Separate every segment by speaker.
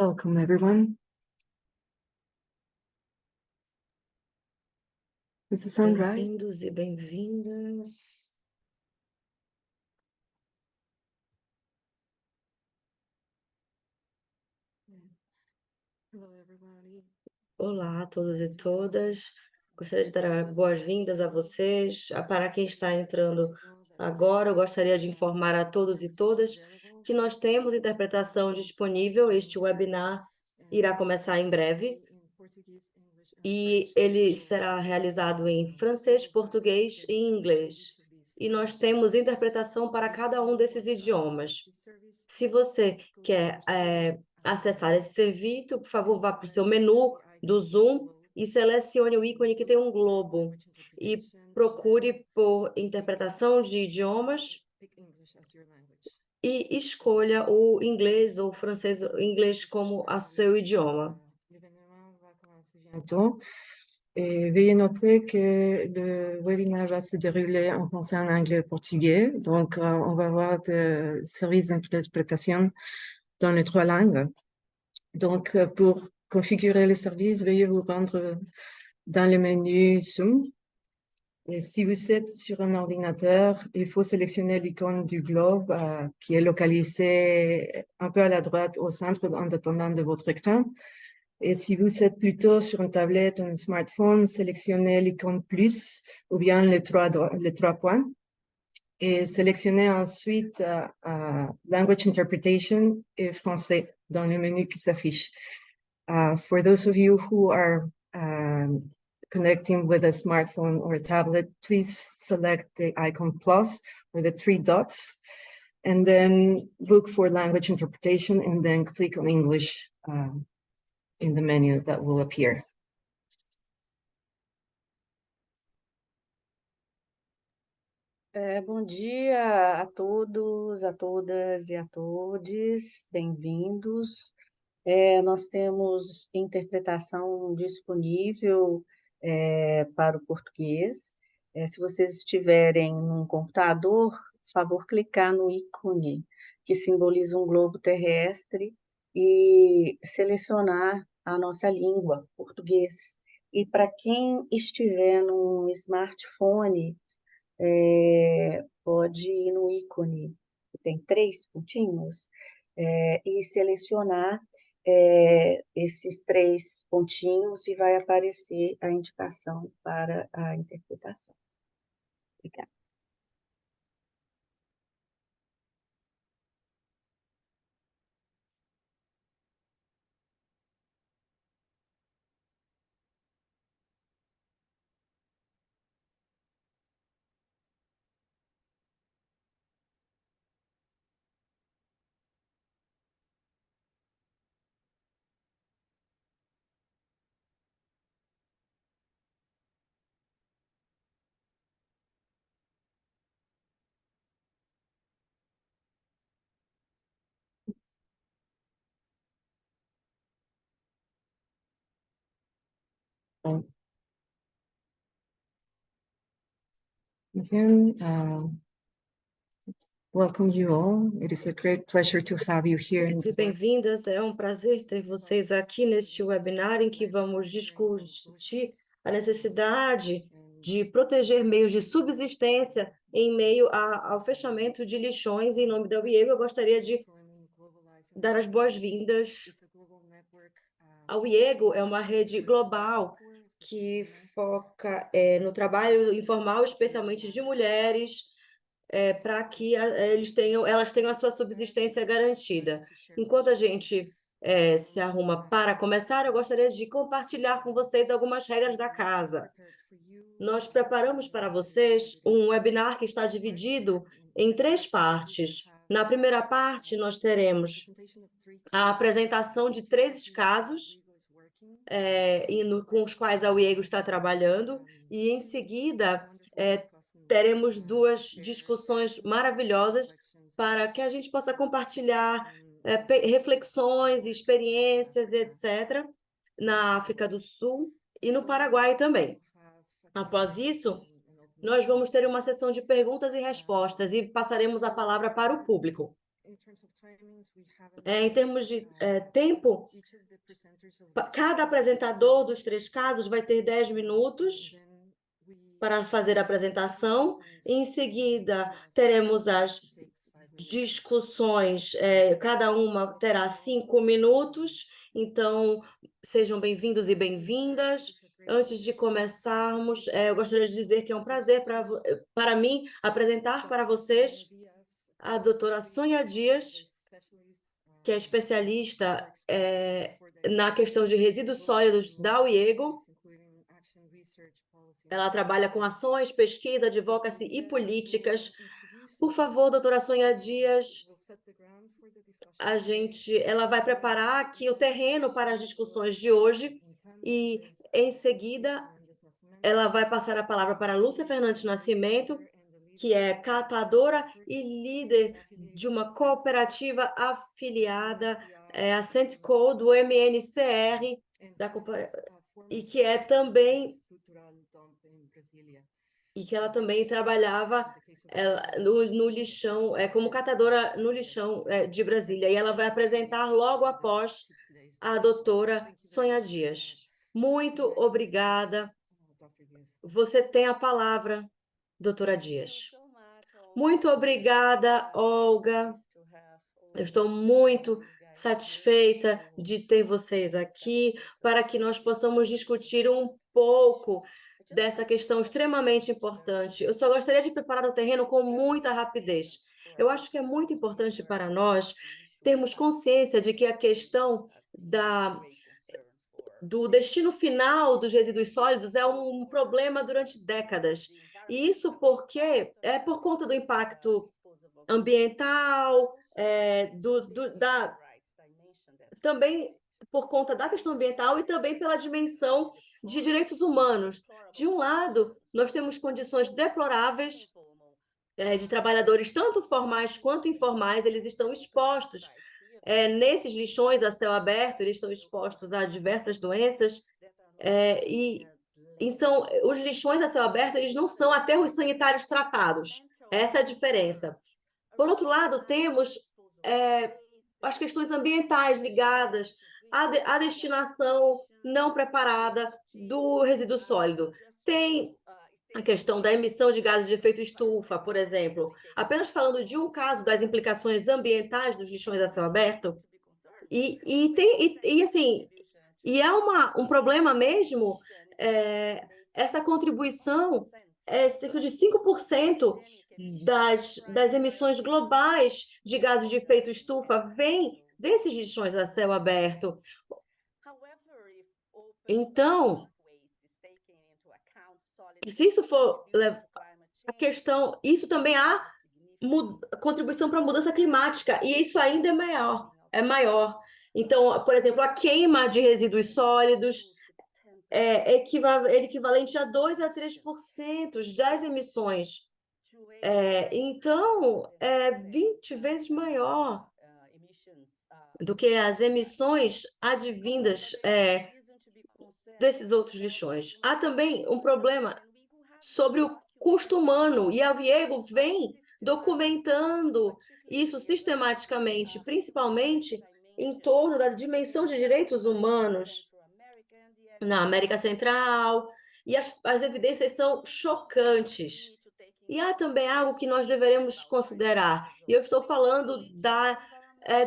Speaker 1: Welcome, everyone. Does it sound right?
Speaker 2: Bem-vindos e bem-vindas.
Speaker 1: Hello, everybody.
Speaker 2: Olá a todos e todas. Gostaria de dar boas-vindas a vocês. Para quem está entrando agora, eu gostaria de informar a todos e todas que nós temos interpretação disponível. Este webinar irá começar em breve e ele será realizado em francês, português e inglês. E nós temos interpretação para cada um desses idiomas. Se você quer acessar esse serviço, por favor, vá para o seu menu do Zoom e selecione o ícone que tem um globo e procure por interpretação de idiomas e escolha o inglês ou francês, inglês como a seu idioma.
Speaker 1: Et veuillez noter que le webinaire va se dérouler en français, en anglais et portugais. Donc, on va avoir des services d'interprétation dans les trois langues. Donc, pour configurer le service, veuillez vous rendre dans le menu Zoom. Et si vous êtes sur un ordinateur, il faut sélectionner l'icône du globe qui est localisé un peu à la droite au centre, indépendant de votre écran. Et si vous êtes plutôt sur une tablette ou un smartphone, sélectionnez l'icône plus ou bien les trois points. Et sélectionnez ensuite Language Interpretation et Français dans le menu qui s'affiche. For those of you who are connecting with a smartphone or a tablet, please select the icon plus or the three dots, and then look for language interpretation and then click on English in the menu that will appear.
Speaker 3: Bom dia a todos, a todas e a todes, bem-vindos. Nós temos interpretação disponível para o português. Se vocês estiverem num computador, por favor, clicar no ícone que simboliza um globo terrestre e selecionar a nossa língua, português. E para quem estiver num smartphone, pode ir no ícone, que tem 3 pontinhos, e selecionar esses 3 pontinhos e vai aparecer a indicação para a interpretação. Obrigada.
Speaker 1: Again, welcome you all. It is a great pleasure to have you here.
Speaker 2: E bem-vindas, é um prazer ter vocês aqui neste webinar em que vamos discutir a necessidade de proteger meios de subsistência em meio ao fechamento de lixões. Em nome da WIEGO, eu gostaria de dar as boas-vindas. A WIEGO é uma rede global que foca no trabalho informal, especialmente de mulheres, para que elas tenham a sua subsistência garantida. Enquanto a gente se arruma para começar, eu gostaria de compartilhar com vocês algumas regras da casa. Nós preparamos para vocês um webinar que está dividido em 3 partes. Na primeira parte, nós teremos a apresentação de 3 casos com os quais a WIEGO está trabalhando, e em seguida teremos 2 discussões maravilhosas para que a gente possa compartilhar reflexões, experiências, etc., na África do Sul e no Paraguai também. Após isso, nós vamos ter uma sessão de perguntas e respostas e passaremos a palavra para o público. Em termos de tempo, cada apresentador dos 3 casos vai ter 10 minutos para fazer a apresentação. Em seguida, teremos as discussões, cada uma terá 5 minutos. Então, sejam bem-vindos e bem-vindas. Antes de começarmos, eu gostaria de dizer que é um prazer para mim apresentar para vocês a doutora Sônia Dias, que é especialista na questão de resíduos sólidos da UIEGO. Ela trabalha com ações, pesquisa, advocacy e políticas. Por favor, doutora Sônia Dias, ela vai preparar aqui o terreno para as discussões de hoje e, em seguida, ela vai passar a palavra para Lúcia Fernandes Nascimento, que é catadora e líder de uma cooperativa afiliada à Centco do MNCR, e que ela também trabalhava no lixão, como catadora no lixão de Brasília. E ela vai apresentar logo após a doutora Sônia Dias. Muito obrigada. Você tem a palavra, doutora Dias. Muito obrigada, Olga. Eu estou muito satisfeita de ter vocês aqui para que nós possamos discutir um pouco dessa questão extremamente importante. Eu só gostaria de preparar o terreno com muita rapidez. Eu acho que é muito importante para nós termos consciência de que a questão do destino final dos resíduos sólidos é um problema durante décadas. E isso porque é por conta do impacto ambiental, também por conta da questão ambiental e também pela dimensão de direitos humanos. De um lado, nós temos condições deploráveis de trabalhadores, tanto formais quanto informais, eles estão expostos nesses lixões a céu aberto, eles estão expostos a diversas doenças, e os lixões a céu aberto, eles não são aterros sanitários tratados. Essa é a diferença. Por outro lado, temos as questões ambientais ligadas à destinação não preparada do resíduo sólido. Tem a questão da emissão de gases de efeito estufa, por exemplo. Apenas falando de um caso das implicações ambientais dos lixões a céu aberto, e é um problema mesmo, essa contribuição cerca de 5% das emissões globais de gases de efeito estufa vem desses lixões a céu aberto. Então, se isso for a questão, isso também há contribuição para a mudança climática, e isso ainda é maior. Então, por exemplo, a queima de resíduos sólidos é equivalente a 2 a 3% das emissões. Então, é 20 vezes maior do que as emissões advindas desses outros lixões. Há também um problema sobre o custo humano, e a UIEGO vem documentando isso sistematicamente, principalmente em torno da dimensão de direitos humanos na América Central, e as evidências são chocantes. E há também algo que nós deveremos considerar, e eu estou falando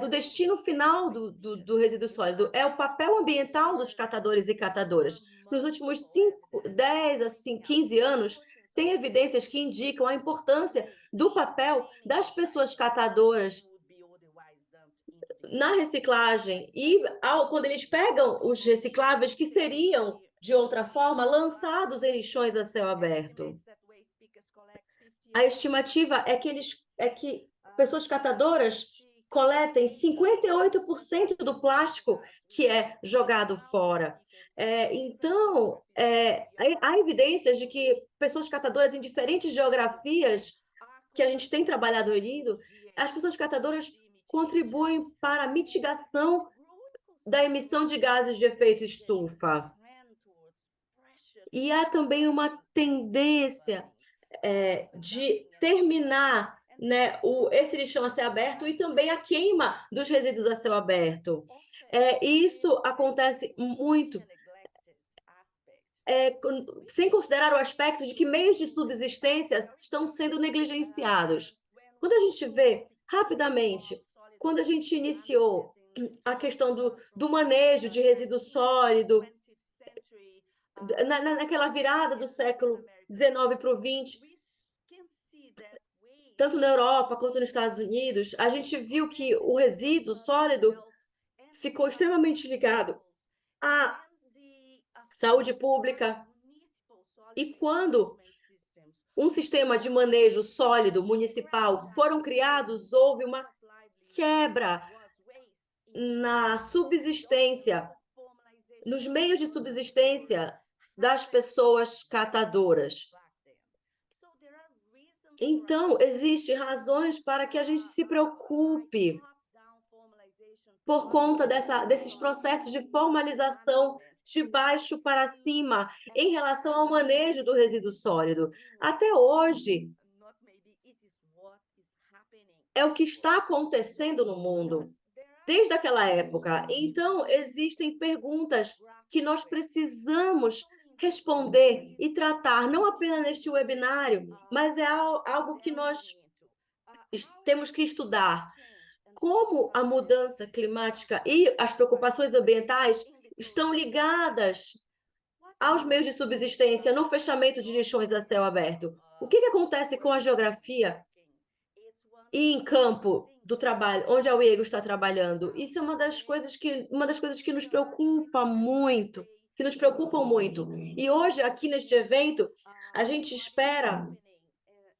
Speaker 2: do destino final do resíduo sólido, é o papel ambiental dos catadores e catadoras. Nos últimos 10, 15 anos, tem evidências que indicam a importância do papel das pessoas catadoras na reciclagem, e quando eles pegam os recicláveis que seriam, de outra forma, lançados em lixões a céu aberto. A estimativa é que pessoas catadoras coletem 58% do plástico que é jogado fora. Então, há evidências de que pessoas catadoras em diferentes geografias que a gente tem trabalhado lindo, as pessoas catadoras contribuem para a mitigação da emissão de gases de efeito estufa. E há também uma tendência de terminar né, esse lixão a céu aberto e também a queima dos resíduos a céu aberto. Isso acontece muito, sem considerar o aspecto de que meios de subsistência estão sendo negligenciados. Quando a gente vê, rapidamente, quando a gente iniciou a questão do manejo de resíduo sólido, naquela virada do século XIX para o XX, tanto na Europa quanto nos Estados Unidos, a gente viu que o resíduo sólido ficou extremamente ligado à saúde pública. E quando um sistema de manejo sólido municipal foram criados, houve uma quebra na subsistência, nos meios de subsistência das pessoas catadoras. Então, existem razões para que a gente se preocupe por conta desses processos de formalização de baixo para cima em relação ao manejo do resíduo sólido. Até hoje, é o que está acontecendo no mundo, desde aquela época. Então, existem perguntas que nós precisamos responder e tratar, não apenas neste webinário, mas é algo que nós temos que estudar. Como a mudança climática e as preocupações ambientais estão ligadas aos meios de subsistência no fechamento de lixões a céu aberto. O que acontece com a geografia e em campo do trabalho, onde a UIEGO está trabalhando? Isso é uma das coisas que nos preocupa muito, que nos preocupam muito. E hoje, aqui neste evento, a gente espera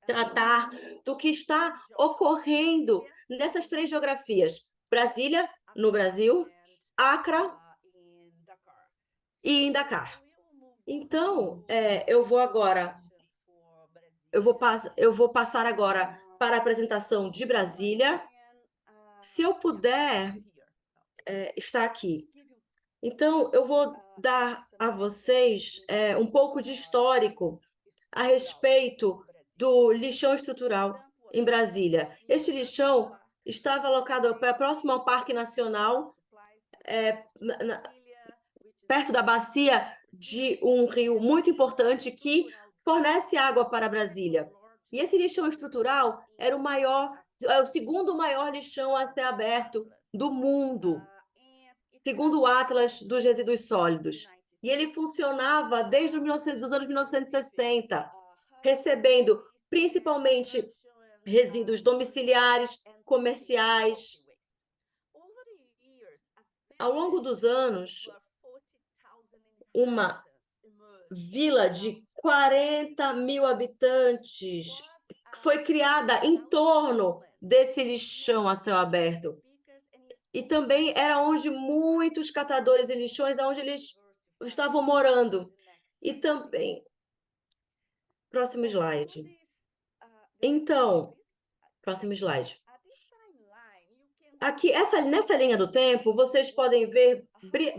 Speaker 2: tratar do que está ocorrendo nessas 3 geografias: Brasília, no Brasil, Accra e em Dakar. Então, eu vou passar agora para a apresentação de Brasília. Se eu puder estar aqui. Então, eu vou dar a vocês um pouco de histórico a respeito do lixão estrutural em Brasília. Este lixão estava alocado próximo ao Parque Nacional, perto da bacia de um rio muito importante que fornece água para Brasília. E esse lixão estrutural era o segundo maior lixão a céu aberto do mundo, segundo o Atlas dos Resíduos Sólidos. E ele funcionava desde os anos 1960, recebendo principalmente resíduos domiciliares, comerciais. Ao longo dos anos, uma vila de 40 mil habitantes foi criada em torno desse lixão a céu aberto. E também era onde muitos catadores e lixões, onde eles estavam morando. E também... Próximo slide. Então, próximo slide. Aqui, nessa linha do tempo, vocês podem ver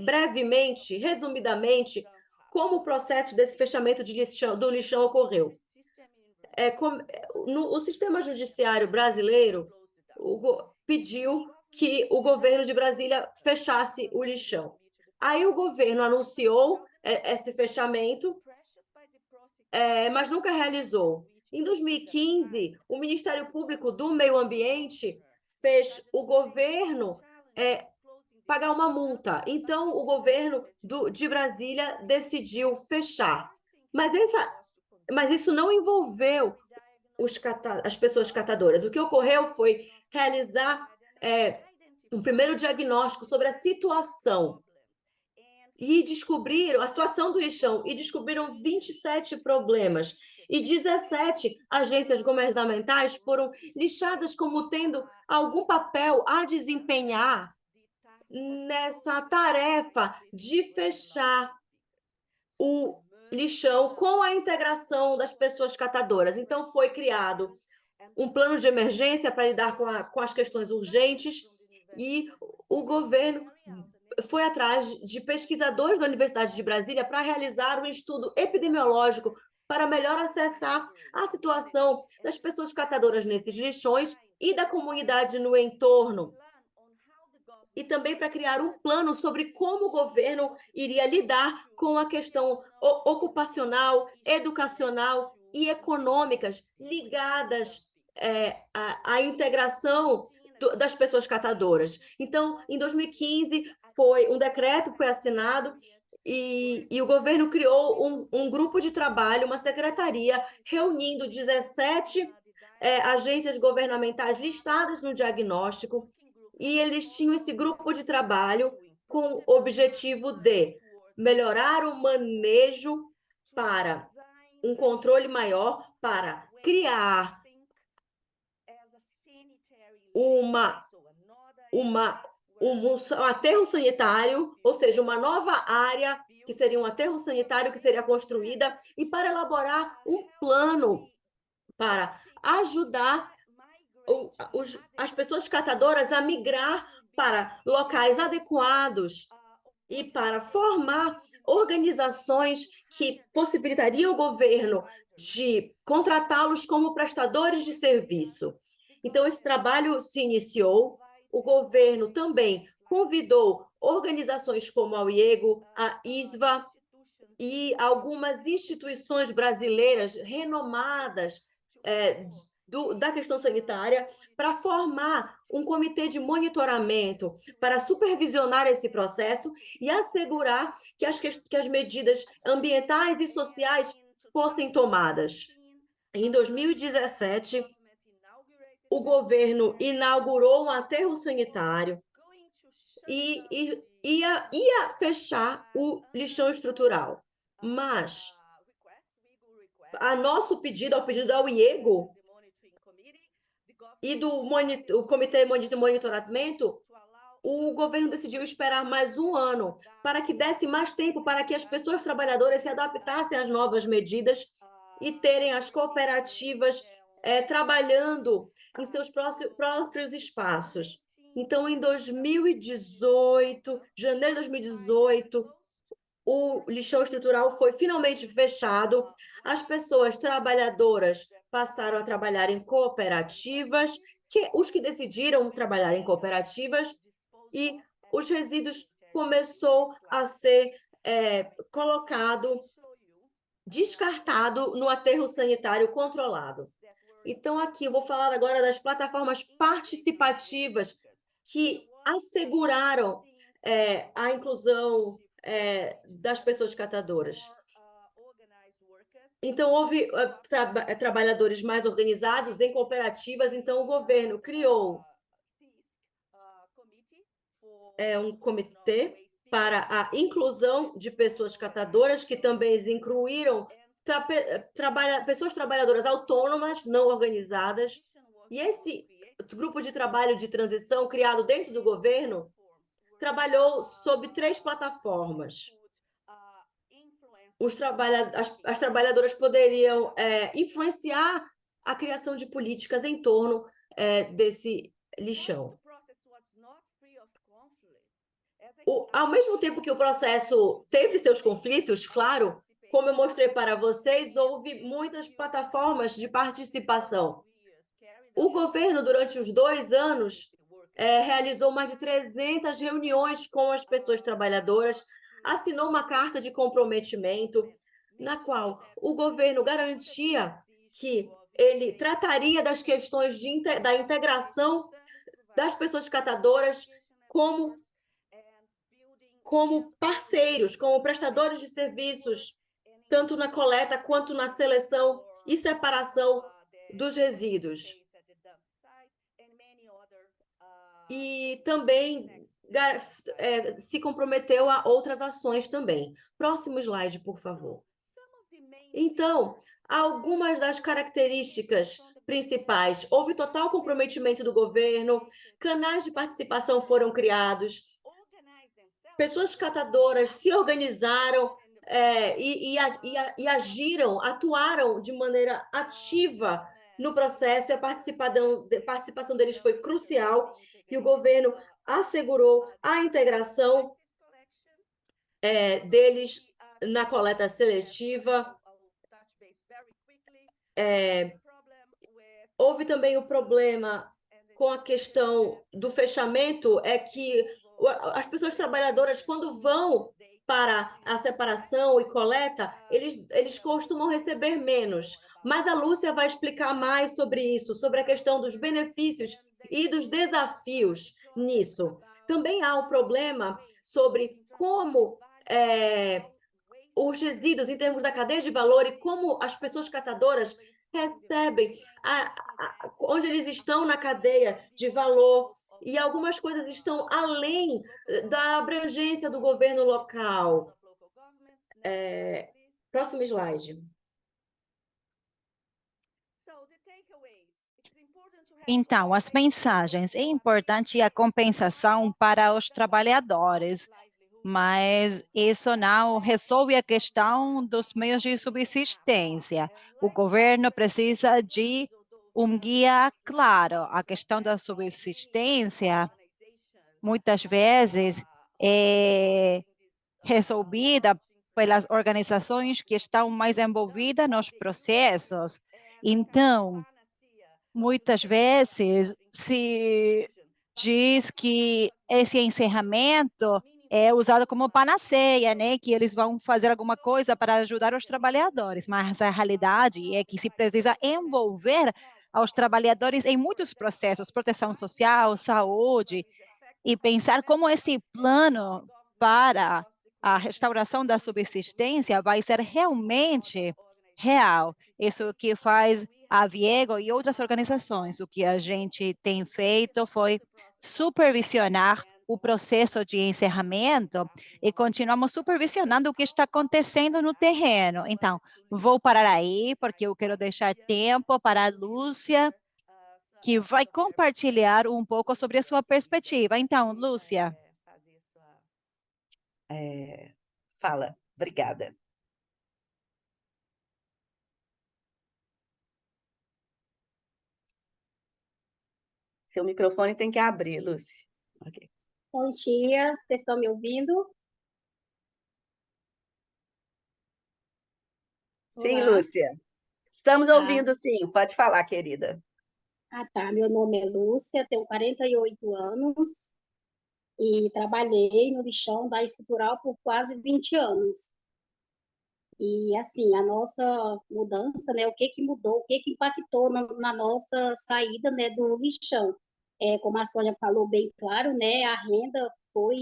Speaker 2: brevemente, resumidamente, como o processo desse fechamento do lixão ocorreu. O sistema judiciário brasileiro pediu que o governo de Brasília fechasse o lixão. Aí o governo anunciou esse fechamento, mas nunca realizou. Em 2015, o Ministério Público do Meio Ambiente fez o governo pagar uma multa. Então, o governo de Brasília decidiu fechar. Mas isso não envolveu as pessoas catadoras. O que ocorreu foi realizar um primeiro diagnóstico sobre a situação e descobriram a situação do lixão e descobriram 27 problemas. E 17 agências governamentais foram lixadas como tendo algum papel a desempenhar nessa tarefa de fechar o lixão com a integração das pessoas catadoras. Então, foi criado um plano de emergência para lidar com as questões urgentes e o governo foi atrás de pesquisadores da Universidade de Brasília para realizar um estudo epidemiológico para melhor acessar a situação das pessoas catadoras nesses lixões e da comunidade no entorno. E também para criar um plano sobre como o governo iria lidar com a questão ocupacional, educacional e econômicas ligadas à integração das pessoas catadoras. Então, em 2015, um decreto foi assinado e o governo criou um grupo de trabalho, uma secretaria, reunindo 17 agências governamentais listadas no diagnóstico, e eles tinham esse grupo de trabalho com o objetivo de melhorar o manejo para um controle maior, para criar um aterro sanitário, ou seja, uma nova área que seria um aterro sanitário que seria construída, e para elaborar um plano para ajudar as pessoas catadoras a migrar para locais adequados e para formar organizações que possibilitariam o governo de contratá-los como prestadores de serviço. Então, esse trabalho se iniciou, o governo também convidou organizações como a UIEGO, a ISVA e algumas instituições brasileiras renomadas da questão sanitária para formar um comitê de monitoramento para supervisionar esse processo e assegurar que as medidas ambientais e sociais fossem tomadas. Em 2017, o governo inaugurou um aterro sanitário e ia fechar o lixão estrutural. Mas, ao pedido da UIEGO e do Comitê de Monitoramento, o governo decidiu esperar mais um ano para que desse mais tempo para que as pessoas trabalhadoras se adaptassem às novas medidas e terem as cooperativas trabalhando em seus próprios espaços. Então, em 2018, janeiro de 2018, o lixão estrutural foi finalmente fechado, as pessoas trabalhadoras passaram a trabalhar em cooperativas, os que decidiram trabalhar em cooperativas, e os resíduos começou a ser descartado no aterro sanitário controlado. Então, aqui eu vou falar agora das plataformas participativas que asseguraram a inclusão das pessoas catadoras. Então, houve trabalhadores mais organizados em cooperativas, então o governo criou um comitê para a inclusão de pessoas catadoras, que também incluíram pessoas trabalhadoras autônomas, não organizadas, e esse grupo de trabalho de transição criado dentro do governo trabalhou sob 3 plataformas. As trabalhadoras poderiam influenciar a criação de políticas em torno desse lixão. Ao mesmo tempo que o processo teve seus conflitos, claro, como eu mostrei para vocês, houve muitas plataformas de participação. O governo, durante os 2 anos, realizou mais de 300 reuniões com as pessoas trabalhadoras, assinou uma carta de comprometimento, na qual o governo garantia que ele trataria das questões da integração das pessoas catadoras como parceiros, como prestadores de serviços, tanto na coleta quanto na seleção e separação dos resíduos. E também se comprometeu a outras ações também. Próximo slide, por favor. Então, algumas das características principais: houve total comprometimento do governo, canais de participação foram criados, pessoas catadoras se organizaram e agiram, atuaram de maneira ativa no processo, e a participação deles foi crucial, e o governo assegurou a integração deles na coleta seletiva Houve também o problema com a questão do fechamento, é que as pessoas trabalhadoras, quando vão para a separação e coleta, eles costumam receber menos. Mas a Lúcia vai explicar mais sobre isso, sobre a questão dos benefícios e dos desafios nisso. Também há o problema sobre como os resíduos em termos da cadeia de valor e como as pessoas catadoras recebem, onde eles estão na cadeia de valor, e algumas coisas estão além da abrangência do governo local. Próximo slide.
Speaker 4: Então, as mensagens. É importante a compensação para os trabalhadores, mas isso não resolve a questão dos meios de subsistência. O governo precisa de um guia claro. A questão da subsistência, muitas vezes, é resolvida pelas organizações que estão mais envolvidas nos processos. Então, muitas vezes se diz que esse encerramento é usado como panaceia, né? Que eles vão fazer alguma coisa para ajudar os trabalhadores, mas a realidade é que se precisa envolver aos trabalhadores em muitos processos, proteção social, saúde, e pensar como esse plano para a restauração da subsistência vai ser realmente real. Isso que faz a Viego e outras organizações. O que a gente tem feito foi supervisionar o processo de encerramento e continuamos supervisionando o que está acontecendo no terreno. Então, vou parar aí, porque eu quero deixar tempo para a Lúcia, que vai compartilhar um pouco sobre a sua perspectiva. Então, Lúcia.
Speaker 3: Fala, obrigada. Seu microfone tem que abrir, Lúcia. Okay.
Speaker 5: Bom dia, vocês estão me ouvindo?
Speaker 3: Sim,
Speaker 5: Olá.
Speaker 3: Lúcia. Estamos ouvindo, sim. Pode falar, querida.
Speaker 5: Tá. Meu nome é Lúcia, tenho 48 anos e trabalhei no lixão da Estrutural por quase 20 anos. E, assim, a nossa mudança, né, o que que mudou, o que que impactou na nossa saída, né, do lixão? Como a Sônia falou bem claro, né, a renda foi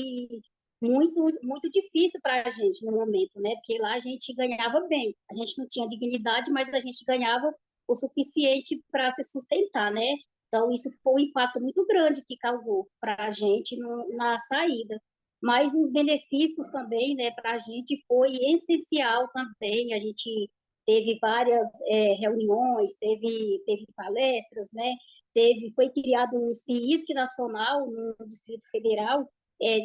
Speaker 5: muito difícil para a gente no momento, né, porque lá a gente ganhava bem, a gente não tinha dignidade, mas a gente ganhava o suficiente para se sustentar, né? Então, isso foi um impacto muito grande que causou para a gente na saída. Mas os benefícios também, né, para a gente foi essencial também. A gente teve várias reuniões, teve palestras, né? Foi criado um CISC nacional no Distrito Federal,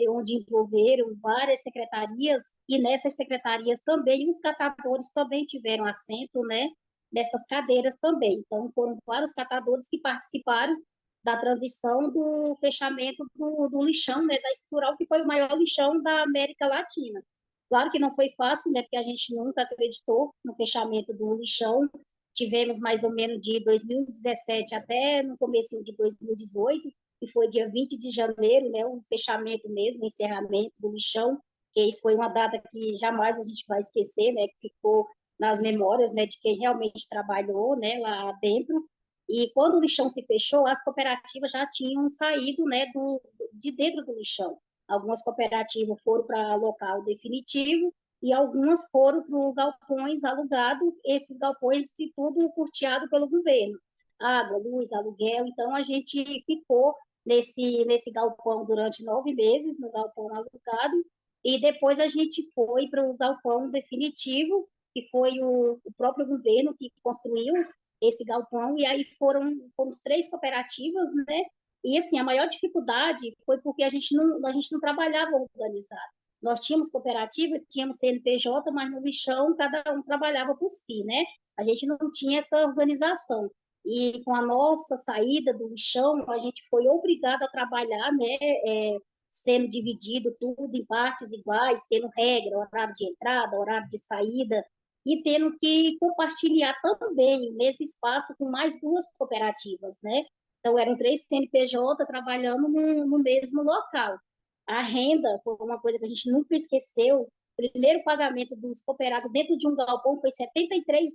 Speaker 5: onde envolveram várias secretarias, e nessas secretarias também os catadores também tiveram assento, né? Nessas cadeiras também. Então, foram vários catadores que participaram da transição do fechamento do lixão, né, da Estrutural, que foi o maior lixão da América Latina. Claro que não foi fácil, né, porque a gente nunca acreditou no fechamento do lixão. Tivemos mais ou menos de 2017 até no começo de 2018, que foi dia 20 de janeiro, né, o fechamento mesmo, o encerramento do lixão, que isso foi uma data que jamais a gente vai esquecer, né, que ficou nas memórias, né, de quem realmente trabalhou, né, lá dentro. E quando o lixão se fechou, as cooperativas já tinham saído, né, de dentro do lixão. Algumas cooperativas foram para local definitivo e algumas foram para galpões alugados, esses galpões e tudo curteado pelo governo. Água, luz, aluguel. Então, a gente ficou nesse galpão durante 9 meses, no galpão alugado, e depois a gente foi para o galpão definitivo, que foi o próprio governo que construiu esse galpão, e aí fomos 3 cooperativas, né? E, assim, a maior dificuldade foi porque a gente não trabalhava organizado. Nós tínhamos cooperativa, tínhamos CNPJ, mas no lixão cada um trabalhava por si, né? A gente não tinha essa organização. E com a nossa saída do lixão, a gente foi obrigado a trabalhar, né? Sendo dividido tudo em partes iguais, tendo regra, horário de entrada, horário de saída. e tendo que compartilhar também o mesmo espaço com mais duas cooperativas, né? Então, eram 3 CNPJ trabalhando no mesmo local. A renda foi uma coisa que a gente nunca esqueceu. O primeiro pagamento dos cooperados dentro de um galpão foi R$ 73,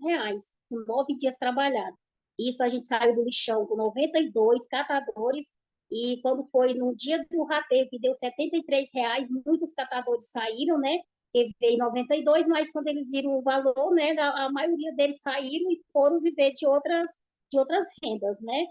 Speaker 5: com 9 dias trabalhados. Isso a gente saiu do lixão com 92 catadores, e quando foi no dia do rateio, que deu R$ 73, muitos catadores saíram, né? Que veio 92, mas quando eles viram o valor, né, a maioria deles saíram e foram viver de outras rendas, né?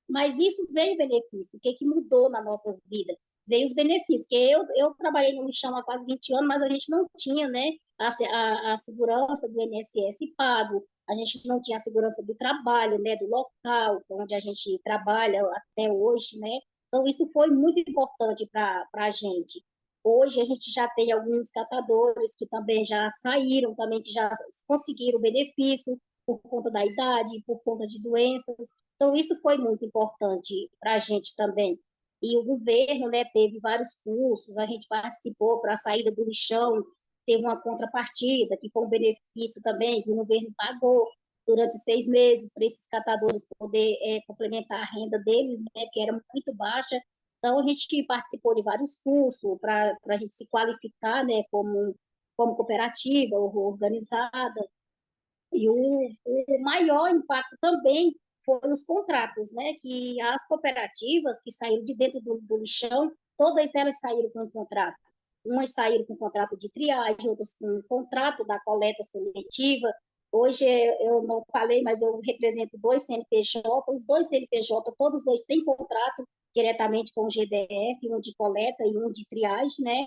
Speaker 5: Mas isso veio benefício. O que mudou nas nossas vidas? Veio os benefícios. Que eu trabalhei no lixão há quase 20 anos, mas a gente não tinha, né, a segurança do INSS pago, a gente não tinha a segurança do trabalho, né, do local onde a gente trabalha até hoje, né? Então, isso foi muito importante para a gente. Hoje, a gente já tem alguns catadores que também já saíram, também que já conseguiram benefício por conta da idade, por conta de doenças. Então, isso foi muito importante para a gente também. E o governo, né, teve vários cursos, a gente participou para a saída do lixão, teve uma contrapartida, que foi um benefício também, que o governo pagou durante 6 meses para esses catadores poder complementar a renda deles, né, que era muito baixa. Então, a gente participou de vários cursos para a gente se qualificar, né, como cooperativa organizada. E o maior impacto também foi os contratos, né? Que as cooperativas que saíram de dentro do lixão, todas elas saíram com um contrato. Umas saíram com contrato de triagem, outras com um contrato da coleta seletiva. Hoje eu não falei, mas eu represento 2 CNPJ, os 2 CNPJ, todos dois têm contrato diretamente com o GDF, um de coleta e um de triagem, né?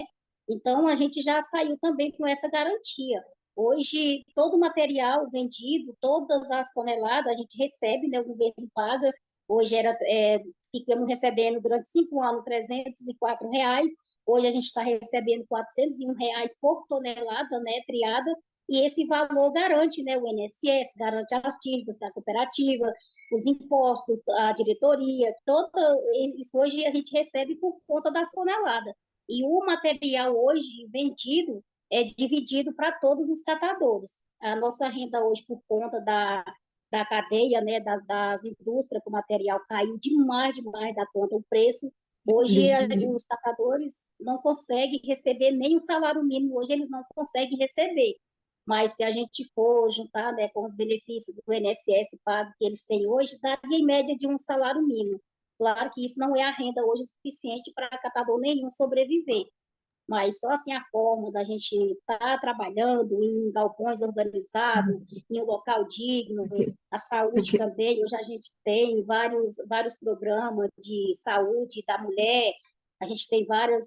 Speaker 5: Então, a gente já saiu também com essa garantia. Hoje, todo o material vendido, todas as toneladas, a gente recebe, né, o governo paga. Hoje ficamos recebendo durante 5 anos R$ 304. Hoje a gente está recebendo R$ 401 por tonelada, né, triada. E esse valor garante, né, o INSS, garante as dívidas da cooperativa, os impostos, a diretoria, isso hoje a gente recebe por conta das toneladas. E o material hoje vendido é dividido para todos os catadores. A nossa renda hoje, por conta da cadeia, né, das indústrias, que o material caiu demais da conta, o preço. Hoje, os catadores não conseguem receber nem o salário mínimo, hoje eles não conseguem receber. Mas se a gente for juntar, né, com os benefícios do INSS pago que eles têm hoje, daria em média de um salário mínimo. Claro que isso não é a renda hoje suficiente para catador nenhum sobreviver, mas só assim a forma da gente estar trabalhando em galpões organizados, em um local digno, a saúde também. Hoje a gente tem vários programas de saúde da mulher, a gente tem vários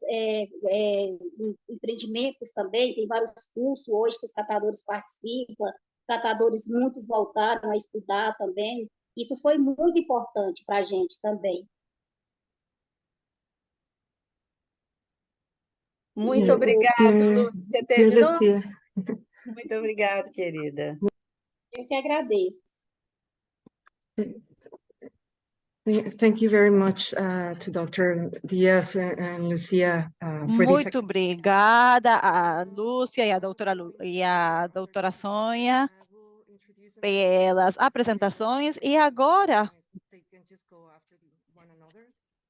Speaker 5: empreendimentos também, tem vários cursos hoje que os catadores participam, catadores muitos voltaram a estudar também. Isso foi muito importante para a gente também.
Speaker 3: Muito obrigada, Lúcia. Você terminou? Muito obrigada, querida.
Speaker 5: Eu que agradeço.
Speaker 1: Thank you very much to Dr. Diaz and Lucia for this.
Speaker 4: Muito obrigada a Lúcia e a doutora Sônia pelas apresentações. E agora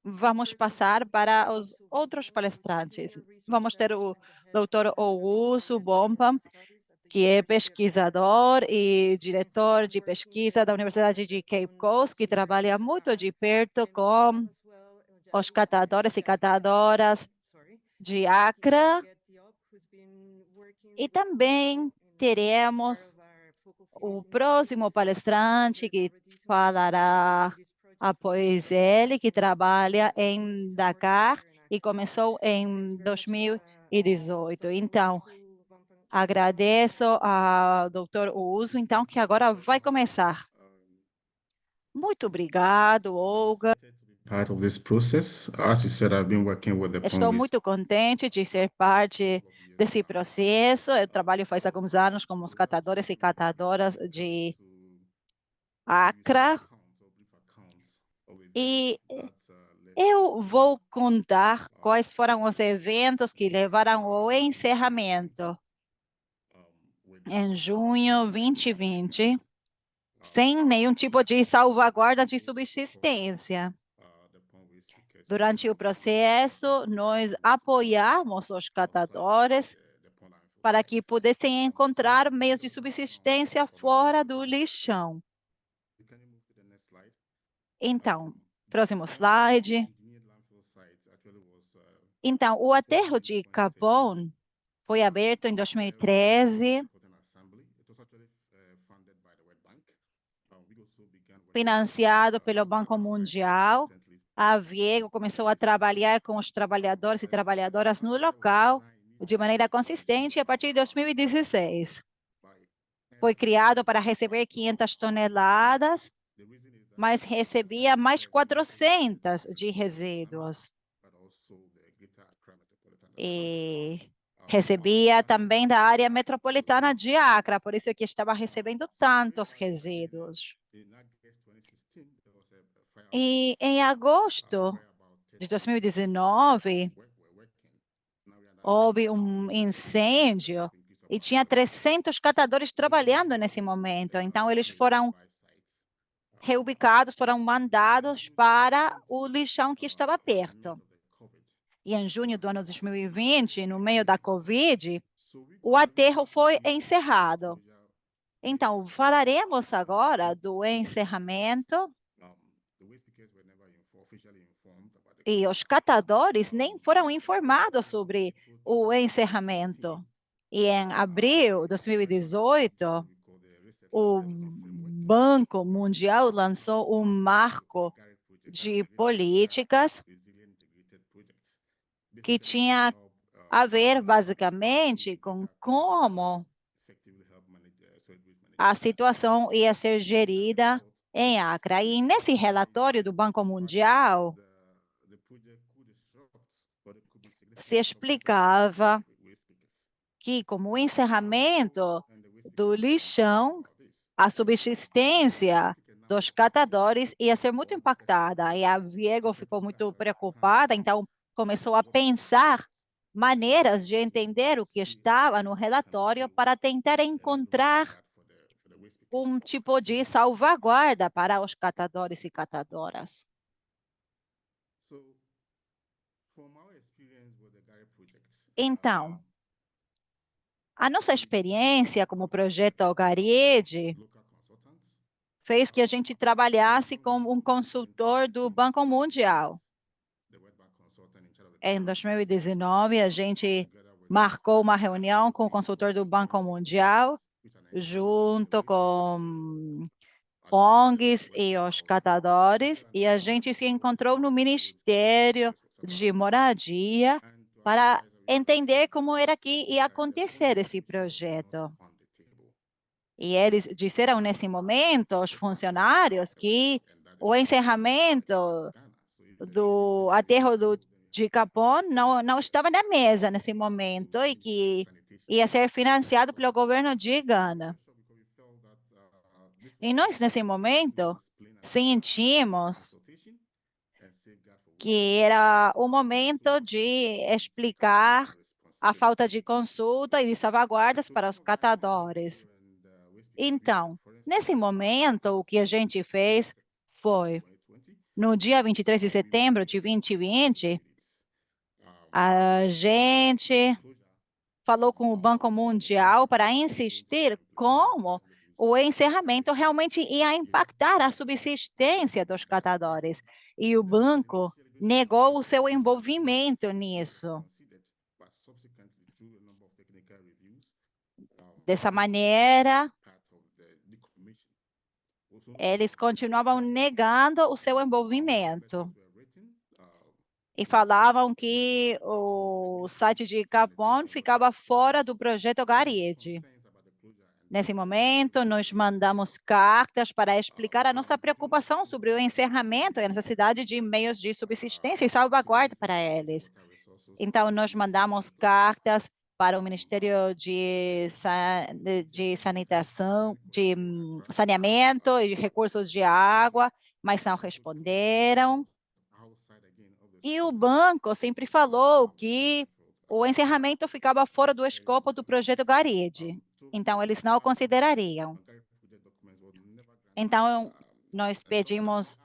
Speaker 4: vamos passar para os outros palestrantes. Vamos ter o Dr. Augusto Bompa, que é pesquisador e diretor de pesquisa da Universidade de Cape Coast, que trabalha muito de perto com os catadores e catadoras de Accra. E também teremos o próximo palestrante que falará após ele, que trabalha em Dakar e começou em 2018. Então, agradeço ao Dr. Uso, então, que agora vai começar. Muito obrigado, Olga.
Speaker 6: Part of this process. As you said, I've been working with the
Speaker 4: Estou muito contente de ser parte desse processo. Eu trabalho faz alguns anos com os catadores e catadoras de Accra. E eu vou contar quais foram os eventos que levaram ao encerramento. em junho 2020, sem nenhum tipo de salvaguarda de subsistência. Durante o processo, nós apoiamos os catadores para que pudessem encontrar meios de subsistência fora do lixão. Então, próximo slide. Então, o aterro de Capón foi aberto em 2013, financiado pelo Banco Mundial. A Viego começou a trabalhar com os trabalhadores e trabalhadoras no local de maneira consistente a partir de 2016. Foi criado para receber 500 toneladas, mas recebia mais 400 de resíduos. E recebia também da área metropolitana de Acre, por isso que estava recebendo tantos resíduos. E em agosto de 2019, houve um incêndio e tinha 300 catadores trabalhando nesse momento. Então, eles foram reubicados, foram mandados para o lixão que estava perto. E em junho do ano 2020, no meio da Covid, o aterro foi encerrado. Então, falaremos agora do encerramento. E os catadores nem foram informados sobre o encerramento. E em abril de 2018, o Banco Mundial lançou um marco de políticas que tinha a ver, basicamente, com como a situação ia ser gerida em Acre. E nesse relatório do Banco Mundial, se explicava que, como o encerramento do lixão, a subsistência dos catadores ia ser muito impactada. E a Viego ficou muito preocupada, então começou a pensar maneiras de entender o que estava no relatório para tentar encontrar um tipo de salvaguarda para os catadores e catadoras. Então, a nossa experiência como projeto Gariede fez que a gente trabalhasse como um consultor do Banco Mundial. Em 2019, a gente marcou uma reunião com o consultor do Banco Mundial, junto com ONGs e os catadores, e a gente se encontrou no Ministério de Moradia para entender como era que ia acontecer esse projeto. E eles disseram nesse momento, os funcionários, que o encerramento do aterro de Capón não estava na mesa nesse momento e que ia ser financiado pelo governo de Gana. E nós, nesse momento, sentimos que era o momento de explicar a falta de consulta e de salvaguardas para os catadores. Então, nesse momento, o que a gente fez foi, no dia 23 de setembro de 2020, a gente falou com o Banco Mundial para insistir como o encerramento realmente ia impactar a subsistência dos catadores. E o banco negou o seu envolvimento nisso. Dessa maneira, eles continuavam negando o seu envolvimento. E falavam que o site de Capón ficava fora do projeto Gariede. Nesse momento, nós mandamos cartas para explicar a nossa preocupação sobre o encerramento e a necessidade de meios de subsistência e salvaguarda para eles. Então, nós mandamos cartas para o Ministério de Sanitação, de Saneamento e Recursos de Água, mas não responderam. E o banco sempre falou que o encerramento ficava fora do escopo do projeto Gariede. Então, eles não considerariam. Então, nós pedimos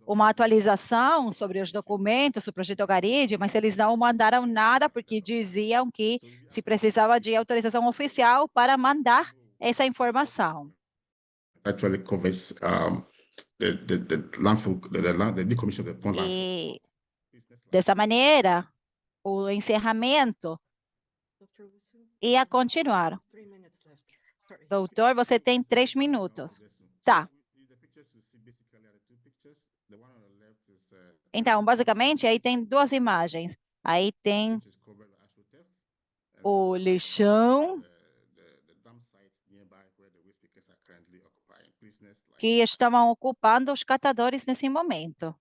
Speaker 4: uma atualização sobre os documentos do projeto Garid, mas eles não mandaram nada porque diziam que se precisava de autorização oficial para mandar essa informação.
Speaker 6: Actually covers the landfill, the decommission of the pond landfill.
Speaker 4: E dessa maneira, o encerramento ia continuar. Doutor, você tem 3 minutos. Tá. Então, basicamente, aí tem 2 imagens. Aí tem o lixão que estavam ocupando os catadores nesse momento.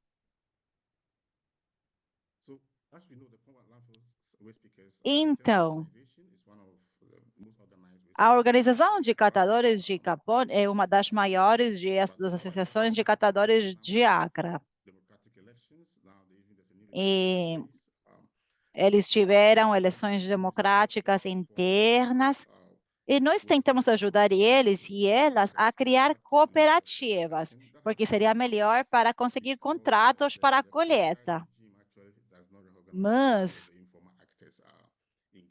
Speaker 4: Então, a organização de catadores de Capone é uma das maiores das associações de catadores de Acre. E eles tiveram eleições democráticas internas e nós tentamos ajudar eles e elas a criar cooperativas, porque seria melhor para conseguir contratos para a coleta. Mas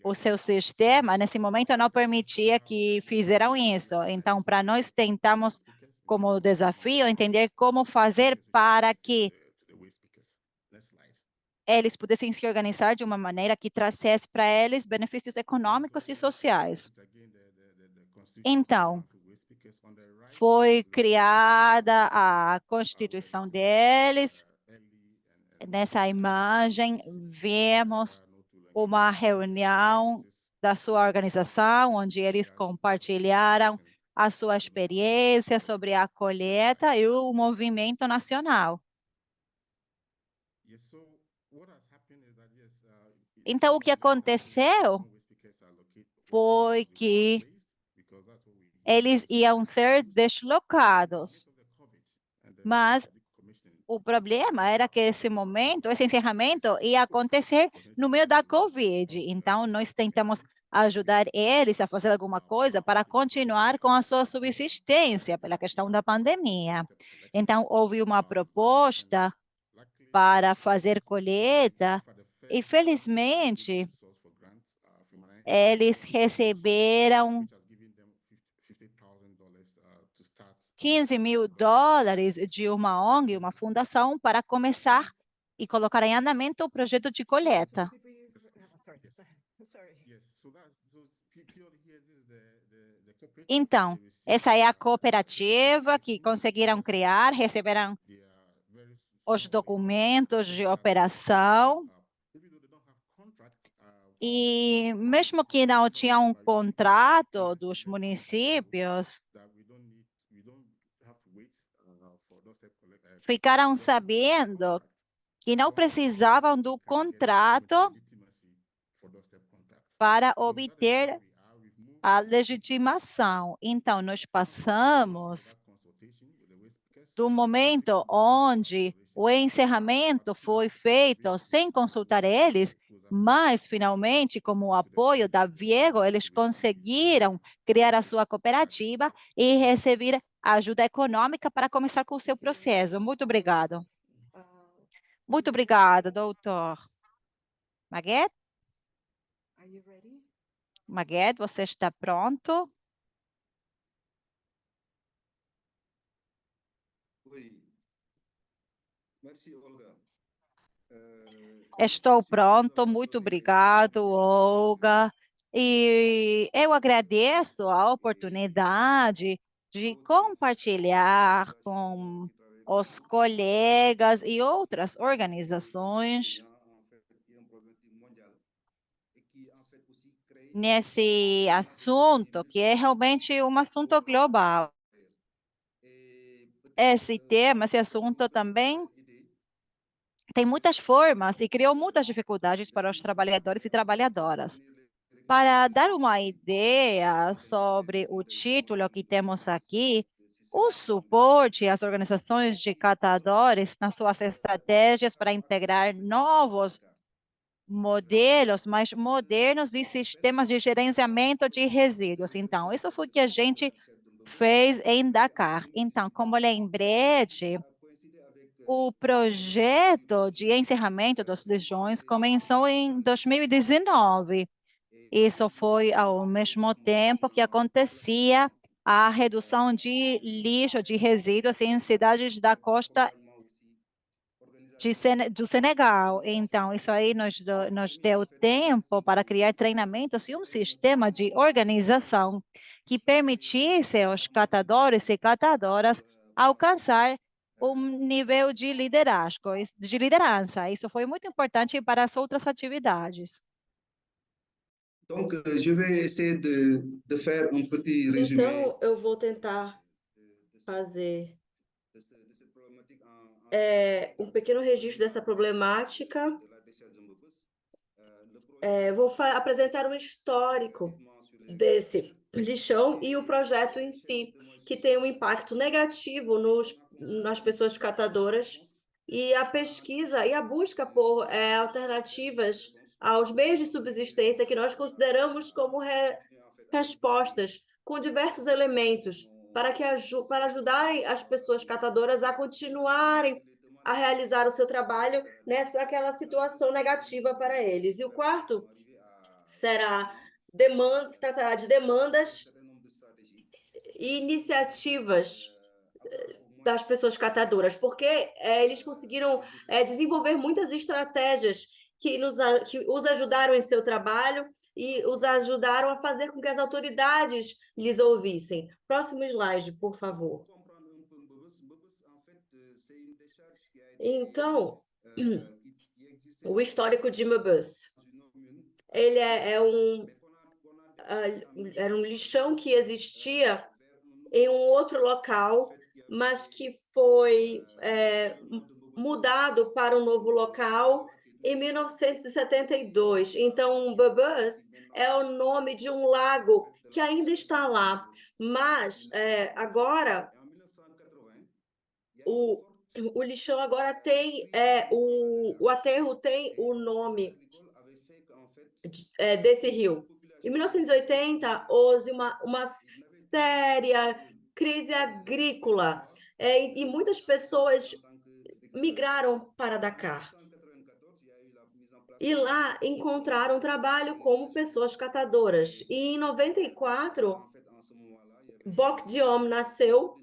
Speaker 4: o seu sistema, nesse momento, não permitia que fizeram isso. Então, para nós, tentamos, como desafio, entender como fazer para que eles pudessem se organizar de uma maneira que trouxesse para eles benefícios econômicos e sociais. Então, foi criada a constituição deles. Nessa imagem, vemos uma reunião da sua organização, onde eles compartilharam a sua experiência sobre a colheita e o movimento nacional. Então, o que aconteceu foi que eles iam ser deslocados, mas o problema era que esse encerramento ia acontecer no meio da Covid. Então, nós tentamos ajudar eles a fazer alguma coisa para continuar com a sua subsistência pela questão da pandemia. Então, houve uma proposta para fazer colheita e, felizmente, eles receberam $15.000 de uma ONG, uma fundação, para começar e colocar em andamento o projeto de coleta. Então, essa é a cooperativa que conseguiram criar, receberam os documentos de operação. E mesmo que não tinham um contrato dos municípios, ficaram sabendo que não precisavam do contrato para obter a legitimação. Então, nós passamos do momento onde o encerramento foi feito sem consultar eles, mas, finalmente, como o apoio da Viego, eles conseguiram criar a sua cooperativa e receber ajuda econômica para começar com o seu processo. Muito obrigado. Muito obrigada, doutor. Maguette? Maguette, você está pronto? Estou pronto, muito obrigado, Olga. E eu agradeço a oportunidade de compartilhar com os colegas e outras organizações nesse assunto, que é realmente um assunto global. Esse tema, esse assunto também tem muitas formas e criou muitas dificuldades para os trabalhadores e trabalhadoras. Para dar uma ideia sobre o título que temos aqui, o suporte às organizações de catadores nas suas estratégias para integrar novos modelos mais modernos de sistemas de gerenciamento de resíduos. Então, isso foi o que a gente fez em Dakar. Então, como lembrete, o projeto de encerramento dos lixões começou em 2019. Isso foi ao mesmo tempo que acontecia a redução de lixo, de resíduos em cidades da costa do Senegal. Então, isso aí nos deu tempo para criar treinamentos e um sistema de organização que permitisse aos catadores e catadoras alcançar um nível de liderazgo, de liderança. Isso foi muito importante para as outras atividades.
Speaker 7: Donc, je vais essayer de faire un petit résumé
Speaker 2: Então, eu vou tentar fazer um pequeno registro dessa problemática. Vou apresentar um histórico desse lixão e o projeto em si, que tem um impacto negativo nas pessoas catadoras, e a pesquisa e a busca por alternativas aos meios de subsistência que nós consideramos como respostas com diversos elementos para ajudarem as pessoas catadoras a continuarem a realizar o seu trabalho naquela situação negativa para eles. E o quarto tratará de demandas e iniciativas das pessoas catadoras, porque eles conseguiram desenvolver muitas estratégias que os ajudaram em seu trabalho e os ajudaram a fazer com que as autoridades lhes ouvissem. Próximo slide, por favor. Então, o histórico de Mbus. Ele era um lixão que existia em um outro local, mas que foi mudado para um novo local em 1972. Então, Mbus é o nome de um lago que ainda está lá, mas agora o lixão agora tem o aterro tem o nome desse rio. Em 1980, houve uma séria crise agrícola e muitas pessoas migraram para Dakar. E lá encontraram trabalho como pessoas catadoras. E em 94, Bok Diom nasceu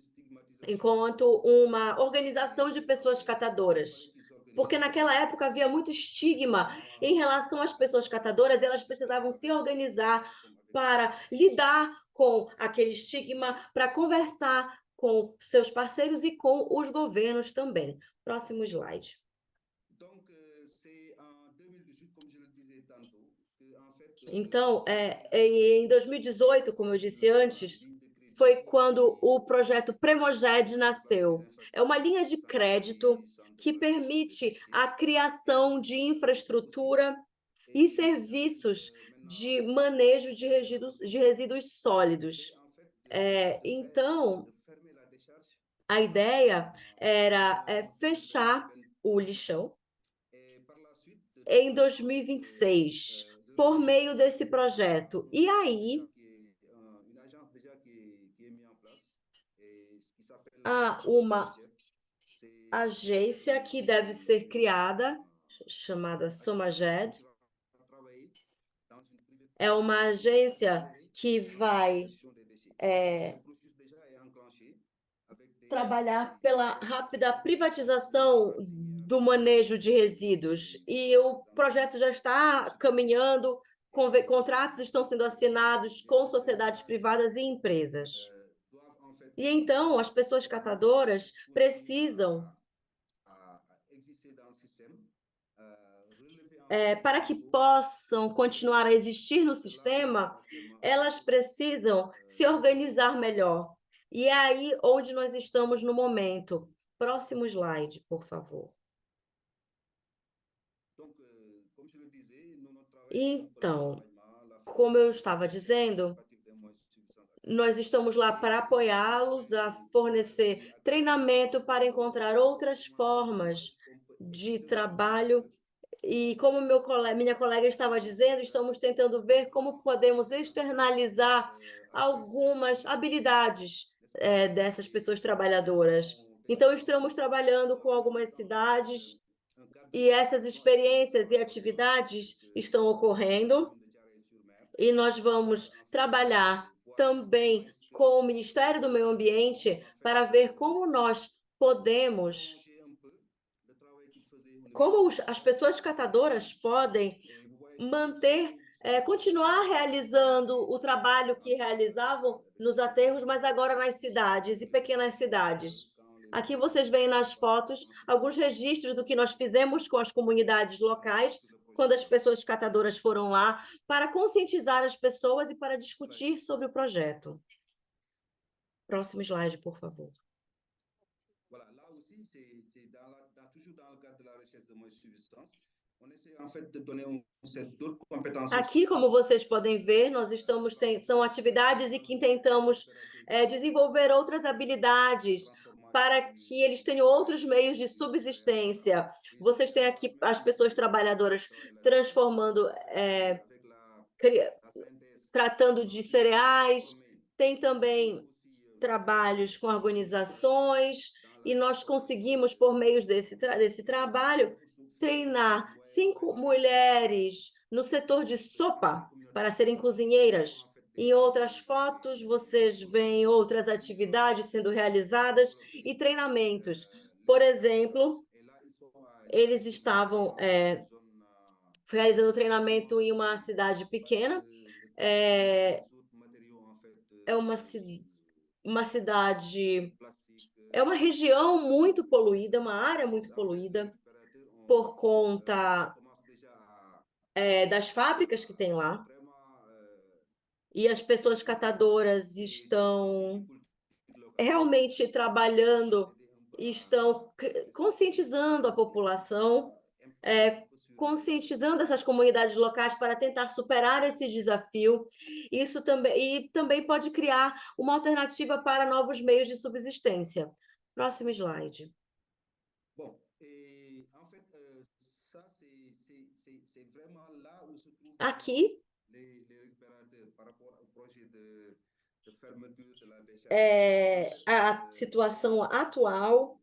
Speaker 2: enquanto uma organização de pessoas catadoras. Porque naquela época havia muito estigma em relação às pessoas catadoras, e elas precisavam se organizar para lidar com aquele estigma, para conversar com seus parceiros e com os governos também. Próximo slide. Então, em 2018, como eu disse antes, foi quando o projeto Premoged nasceu. É uma linha de crédito que permite a criação de infraestrutura e serviços de manejo de resíduos sólidos. Então, a ideia era fechar o lixão em 2026, por meio desse projeto. E aí, há uma agência que deve ser criada, chamada Somaged. É uma agência que vai trabalhar pela rápida privatização do manejo de resíduos. E o projeto já está caminhando, contratos estão sendo assinados com sociedades privadas e empresas. E então, as pessoas catadoras precisam, para que possam continuar a existir no sistema, elas precisam se organizar melhor. E é aí onde nós estamos no momento. Próximo slide, por favor. Então, como eu estava dizendo, nós estamos lá para apoiá-los a fornecer treinamento para encontrar outras formas de trabalho E como minha colega estava dizendo, estamos tentando ver como podemos externalizar algumas habilidades dessas pessoas trabalhadoras. Então, estamos trabalhando com algumas cidades e essas experiências e atividades estão ocorrendo. E nós vamos trabalhar também com o Ministério do Meio Ambiente para ver como nós podemos, como as pessoas catadoras podem manter, continuar realizando o trabalho que realizavam nos aterros, mas agora nas cidades e pequenas cidades. Aqui vocês veem nas fotos alguns registros do que nós fizemos com as comunidades locais, quando as pessoas catadoras foram lá, para conscientizar as pessoas e para discutir sobre o projeto. Próximo slide, por favor.
Speaker 7: Voilà, là aussi, c'est toujours dans le cadre de la recherche de moyens de subsistance. On essaie en fait de donner d'autres compétences.
Speaker 2: Aqui, como vocês podem ver, nós são atividades em que tentamos desenvolver outras habilidades para que eles tenham outros meios de subsistência. Vocês têm aqui as pessoas trabalhadoras transformando, tratando de cereais, tem também trabalhos com organizações, e nós conseguimos, por meio desse trabalho, treinar 5 mulheres no setor de sopa para serem cozinheiras. Em outras fotos, vocês veem outras atividades sendo realizadas e treinamentos. Por exemplo, eles estavam realizando treinamento em uma cidade pequena. É uma cidade, é uma região muito poluída, uma área muito poluída por conta das fábricas que tem lá. E as pessoas catadoras estão realmente trabalhando, estão conscientizando a população, conscientizando essas comunidades locais para tentar superar esse desafio. Isso também pode criar uma alternativa para novos meios de subsistência. Próximo slide.
Speaker 7: Bom, en fait, ça c'est vraiment là où se trouve
Speaker 2: aqui
Speaker 7: les récupérateurs par rapport au projet de fermeture de la décharge.
Speaker 2: A situação atual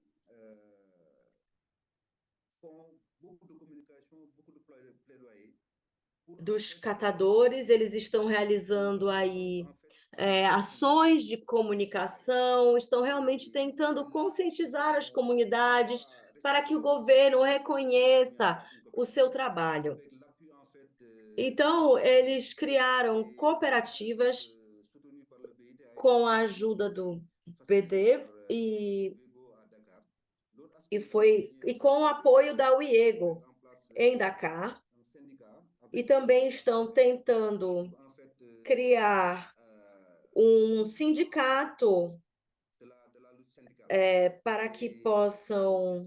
Speaker 2: dos catadores, eles estão realizando aí ações de comunicação, estão realmente tentando conscientizar as comunidades para que o governo reconheça o seu trabalho. Então, eles criaram cooperativas com a ajuda do BD e com o apoio da UIEGO em Dakar, e também estão tentando criar um sindicato para que possam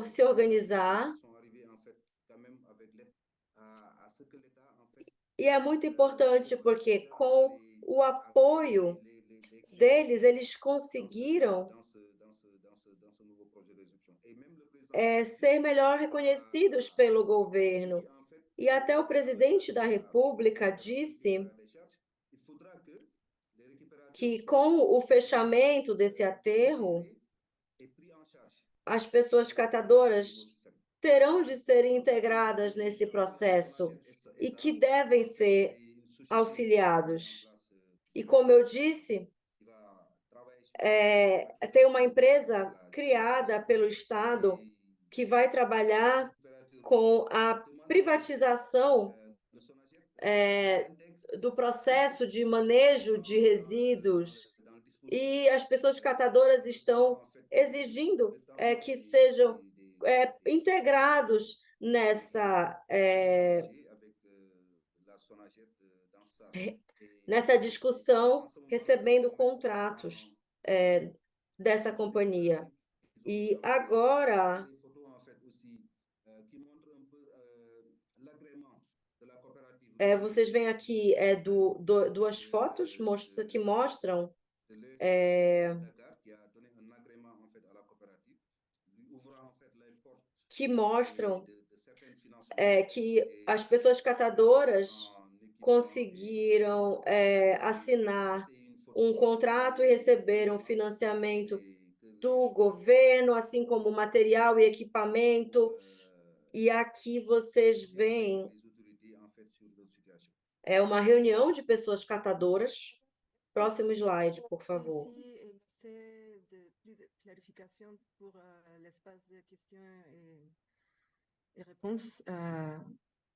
Speaker 2: se organizar. E é muito importante porque com o apoio deles, eles conseguiram ser melhor reconhecidos pelo governo. E até o presidente da República disse que com o fechamento desse aterro, as pessoas catadoras terão de ser integradas nesse processo e que devem ser auxiliados. E como eu disse, tem uma empresa criada pelo Estado que vai trabalhar com a privatização do processo de manejo de resíduos, e as pessoas catadoras estão exigindo que sejam integrados nessa discussão, recebendo contratos dessa companhia. E agora vocês veem aqui duas fotos que mostram que mostram que as pessoas catadoras conseguiram assinar um contrato e receberam financiamento do governo, assim como material e equipamento. E aqui vocês veem uma reunião de pessoas catadoras. Próximo slide, por favor.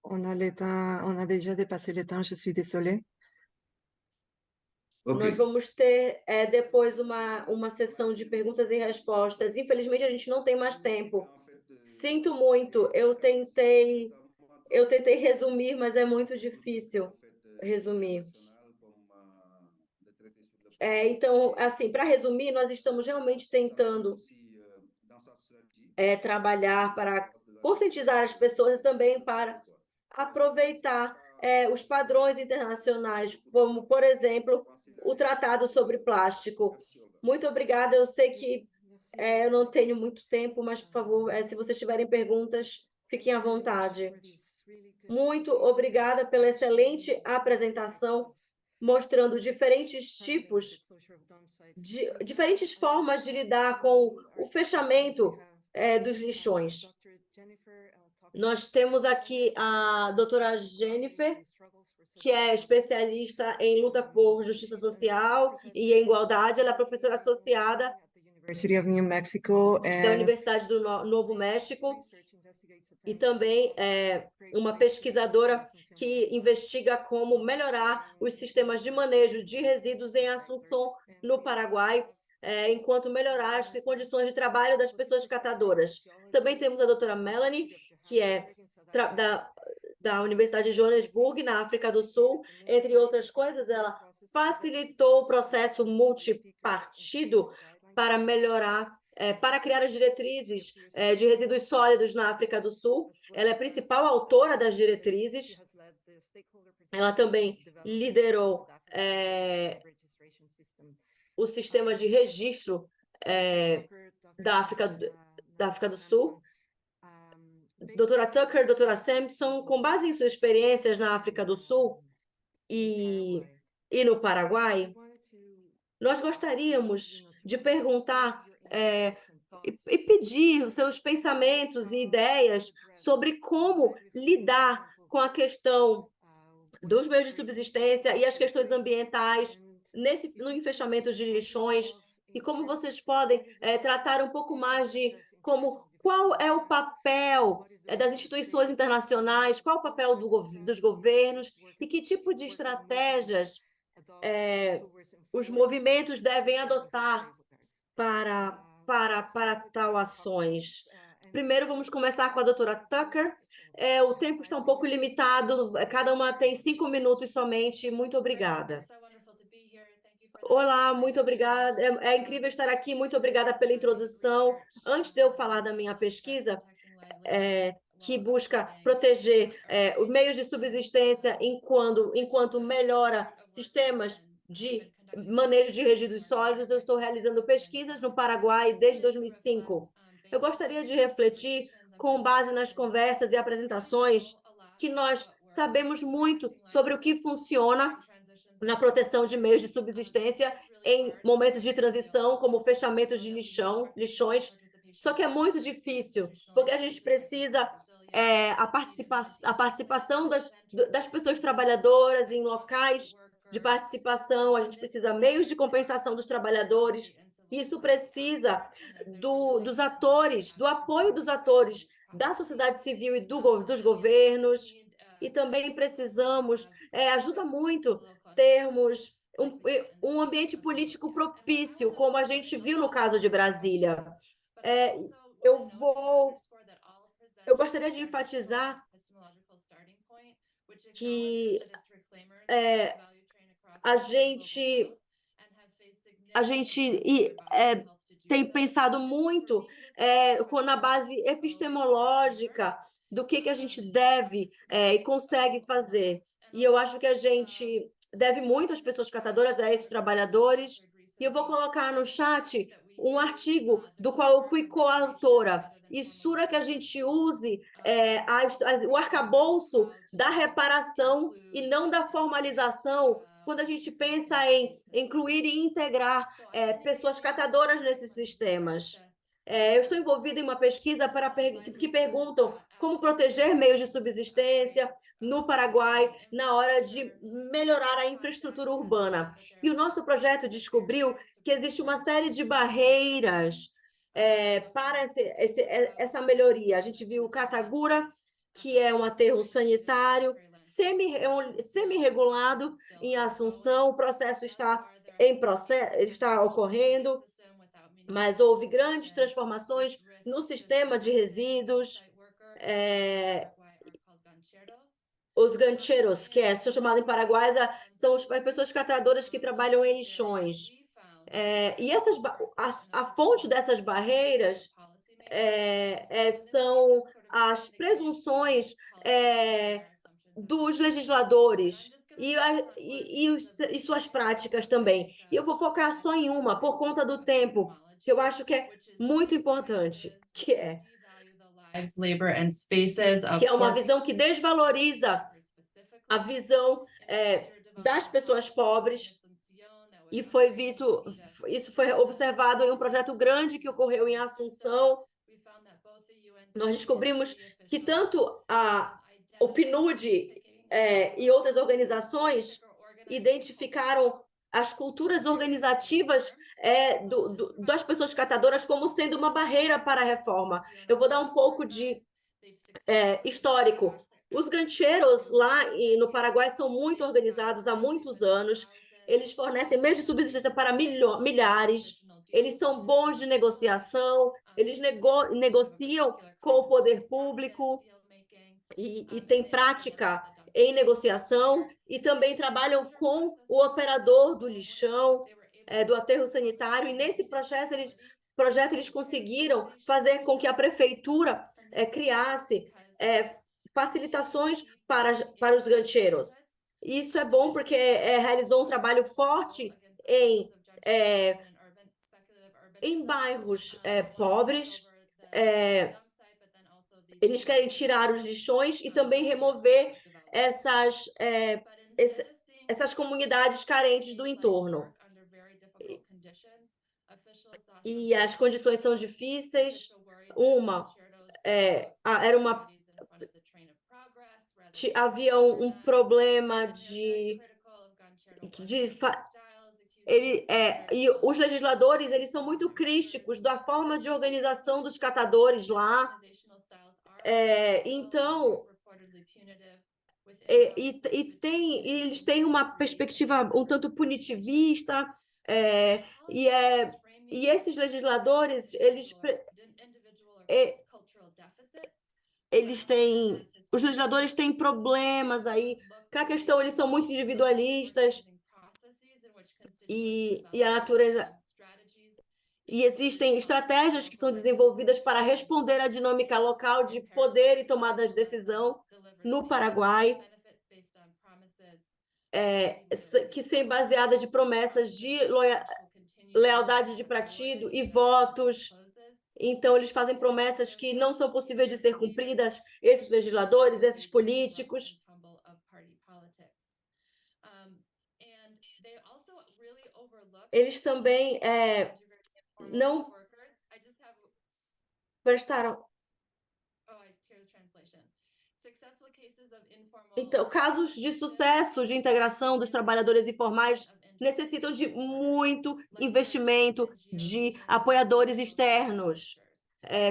Speaker 1: On a déjà dépassé le temps, je suis désolée.
Speaker 2: Nós vamos ter depois uma sessão de perguntas e respostas. Infelizmente, a gente não tem mais tempo. Sinto muito, eu tentei resumir, mas é muito difícil resumir. Então, assim, para resumir, nós estamos realmente tentando trabalhar para conscientizar as pessoas e também para aproveitar os padrões internacionais, como, por exemplo, o Tratado sobre Plástico. Muito obrigada. Eu sei que eu não tenho muito tempo, mas, por favor, se vocês tiverem perguntas, fiquem à vontade. Muito obrigada pela excelente apresentação, mostrando diferentes tipos, diferentes formas de lidar com o fechamento dos lixões. Nós temos aqui a doutora Jennifer, que é especialista em luta por justiça social e em igualdade. Ela é professora associada
Speaker 1: University of New Mexico
Speaker 2: da Universidade do Novo México e também uma pesquisadora que investiga como melhorar os sistemas de manejo de resíduos em Assunção, no Paraguai, enquanto melhorar as condições de trabalho das pessoas catadoras. Também temos a doutora Melanie, que é da Universidade de Joanesburgo, na África do Sul. Entre outras coisas, ela facilitou o processo multipartido para melhorar, para criar as diretrizes de resíduos sólidos na África do Sul. Ela é a principal autora das diretrizes. Ela também liderou o sistema de registro da África do Sul. Doutora Tucker, doutora Sampson, com base em suas experiências na África do Sul e no Paraguai, nós gostaríamos de perguntar e pedir os seus pensamentos e ideias sobre como lidar com a questão dos meios de subsistência e as questões ambientais no enfechamento de lixões, e como vocês podem tratar um pouco mais de qual é o papel das instituições internacionais, qual é o papel dos governos e que tipo de estratégias os movimentos devem adotar para tal ações. Primeiro, vamos começar com a doutora Tucker. O tempo está um pouco limitado, cada uma tem 5 minutos somente. Muito obrigada. Olá, muito obrigada. É incrível estar aqui, muito obrigada pela introdução. Antes de eu falar da minha pesquisa, que busca proteger os meios de subsistência enquanto melhora sistemas de manejo de resíduos sólidos, eu estou realizando pesquisas no Paraguai desde 2005. Eu gostaria de refletir, com base nas conversas e apresentações, que nós sabemos muito sobre o que funciona na proteção de meios de subsistência em momentos de transição, como fechamentos de lixões, só que é muito difícil, porque a gente precisa a participação das pessoas trabalhadoras em locais de participação, a gente precisa de meios de compensação dos trabalhadores, isso precisa dos atores, do apoio dos atores da sociedade civil e dos governos, e também precisamos, ajuda muito termos um ambiente político propício, como a gente viu no caso de Brasília. Eu gostaria de enfatizar que a gente tem pensado muito na base epistemológica do que a gente deve e consegue fazer. E eu acho que a gente deve muito às pessoas catadoras, a esses trabalhadores. E eu vou colocar no chat um artigo do qual eu fui coautora. E sura que a gente use o arcabouço da reparação e não da formalização, quando a gente pensa em incluir e integrar pessoas catadoras nesses sistemas. Eu estou envolvida em uma pesquisa que perguntam como proteger meios de subsistência no Paraguai na hora de melhorar a infraestrutura urbana. E o nosso projeto descobriu que existe uma série de barreiras para essa melhoria. A gente viu o Catagura, que é um aterro sanitário semi-regulado em Assunção, o processo está ocorrendo, mas houve grandes transformações no sistema de resíduos. Os gancheros, que são chamados em Paraguai, são as pessoas catadoras que trabalham em lixões. E a fonte dessas barreiras são as presunções dos legisladores e suas práticas também. E eu vou focar só em uma, por conta do tempo, que eu acho que é muito importante, que é uma visão que desvaloriza a visão das pessoas pobres, e isso foi observado em um projeto grande que ocorreu em Assunção. Nós descobrimos que tanto o PNUD e outras organizações identificaram as culturas organizativas das pessoas catadoras como sendo uma barreira para a reforma. Eu vou dar um pouco de histórico. Os gancheros lá no Paraguai são muito organizados há muitos anos. Eles fornecem meios de subsistência para milhares. Eles são bons de negociação. Eles negociam com o poder público e têm prática em negociação, e também trabalham com o operador do lixão, do aterro sanitário. E nesse projeto eles conseguiram fazer com que a prefeitura criasse facilitações para os gancheros. Isso é bom porque realizou um trabalho forte em bairros pobres. Eles querem tirar os lixões e também remover essas comunidades carentes do entorno. E as condições são difíceis. Havia um problema e os legisladores eles são muito críticos da forma de organização dos catadores lá. Então, eles têm uma perspectiva um tanto punitivista, e esses legisladores, os legisladores têm problemas aí, que a questão, eles são muito individualistas, e a natureza... E existem estratégias que são desenvolvidas para responder à dinâmica local de poder e tomada de decisão no Paraguai, que são baseadas de promessas de lealdade de partido e votos. Então, eles fazem promessas que não são possíveis de ser cumpridas, esses legisladores, esses políticos. Eles também não prestaram. Então, casos de sucesso de integração dos trabalhadores informais necessitam de muito investimento de apoiadores externos,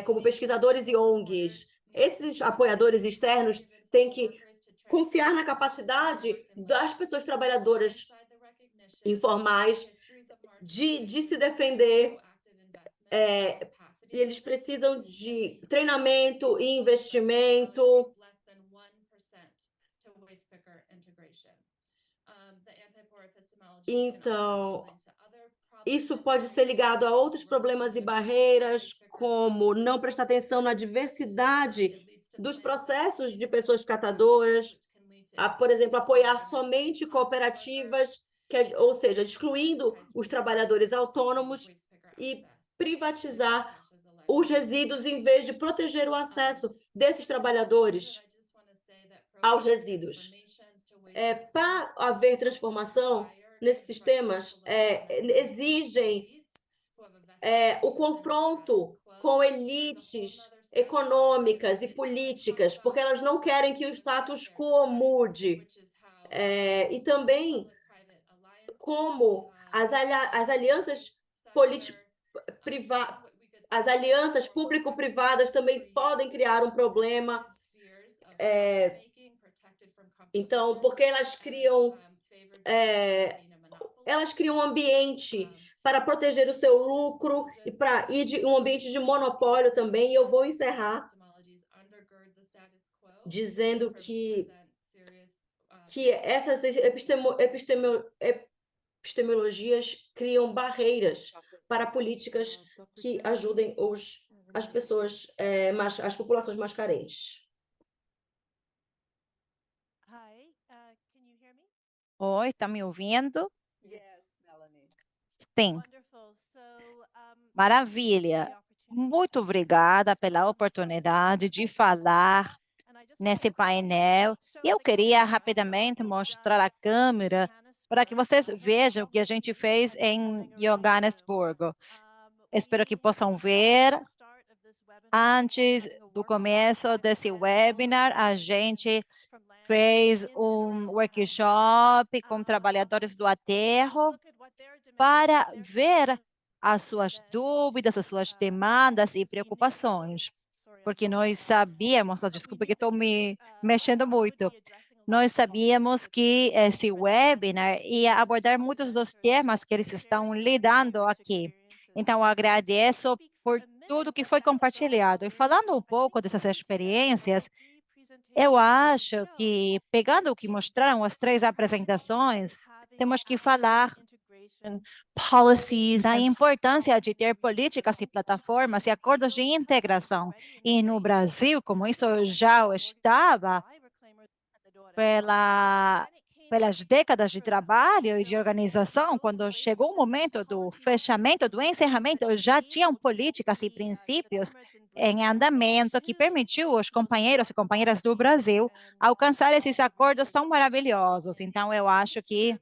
Speaker 2: como pesquisadores e ONGs. Esses apoiadores externos têm que confiar na capacidade das pessoas trabalhadoras informais de se defender. Eles precisam de treinamento e investimento. Então, isso pode ser ligado a outros problemas e barreiras, como não prestar atenção na diversidade dos processos de pessoas catadoras, por exemplo, apoiar somente cooperativas, ou seja, excluindo os trabalhadores autônomos, e privatizar os resíduos em vez de proteger o acesso desses trabalhadores aos resíduos. Para haver transformação nesses sistemas, exigem o confronto com elites econômicas e políticas, porque elas não querem que o status quo mude. E também como as alianças as alianças público-privadas também podem criar um problema. Então, porque elas criam um ambiente para proteger o seu lucro e um ambiente de monopólio também. E eu vou encerrar dizendo que essas epistemologias criam barreiras para políticas que ajudem as pessoas, as populações mais carentes.
Speaker 4: Oi, está me ouvindo?
Speaker 3: Yes, Melanie.
Speaker 4: Sim. Maravilha. Muito obrigada pela oportunidade de falar nesse painel. Eu queria rapidamente mostrar a câmera para que vocês vejam o que a gente fez em Johannesburgo. Espero que possam ver. Antes do começo desse webinar, a gente fez um workshop com trabalhadores do aterro para ver as suas dúvidas, as suas demandas e preocupações. Porque nós sabíamos, desculpa que estou me mexendo muito, nós sabíamos que esse webinar ia abordar muitos dos temas que eles estão lidando aqui. Então, eu agradeço por tudo que foi compartilhado. E falando um pouco dessas experiências, eu acho que, pegando o que mostraram as 3 apresentações, temos que falar da importância de ter políticas e plataformas e acordos de integração. E no Brasil, como isso já estava pelas décadas de trabalho e de organização, quando chegou o momento do fechamento, do encerramento, já tinham políticas e princípios em andamento que permitiu aos companheiros e companheiras do Brasil alcançar esses acordos tão maravilhosos. Então, eu acho que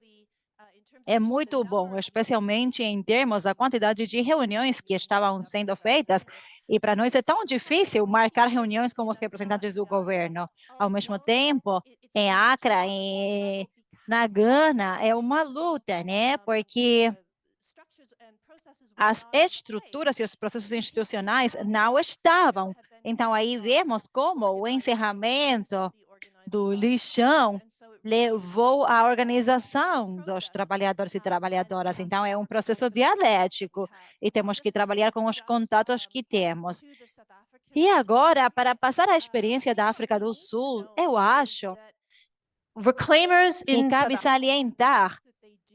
Speaker 4: é muito bom, especialmente em termos da quantidade de reuniões que estavam sendo feitas. E para nós é tão difícil marcar reuniões com os representantes do governo. Ao mesmo tempo, em Accra, na Gana, é uma luta, né? Porque as estruturas e os processos institucionais não estavam. Então, aí vemos como o encerramento do lixão levou à organização dos trabalhadores e trabalhadoras. Então, é um processo dialético e temos que trabalhar com os contatos que temos. E agora, para passar a experiência da África do Sul, eu acho que cabe salientar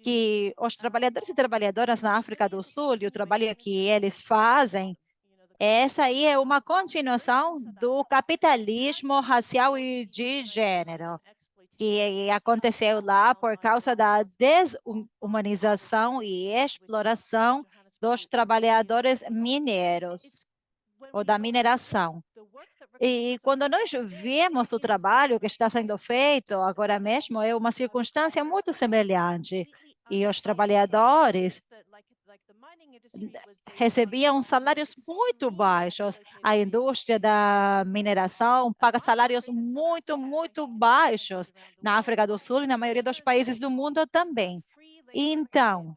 Speaker 4: que os trabalhadores e trabalhadoras na África do Sul e o trabalho que eles fazem, essa aí é uma continuação do capitalismo racial e de gênero, que aconteceu lá por causa da desumanização e exploração dos trabalhadores mineiros, ou da mineração. E quando nós vemos o trabalho que está sendo feito agora mesmo, é uma circunstância muito semelhante. E os trabalhadores recebiam salários muito baixos. A indústria da mineração paga salários muito, muito baixos na África do Sul e na maioria dos países do mundo também. Então,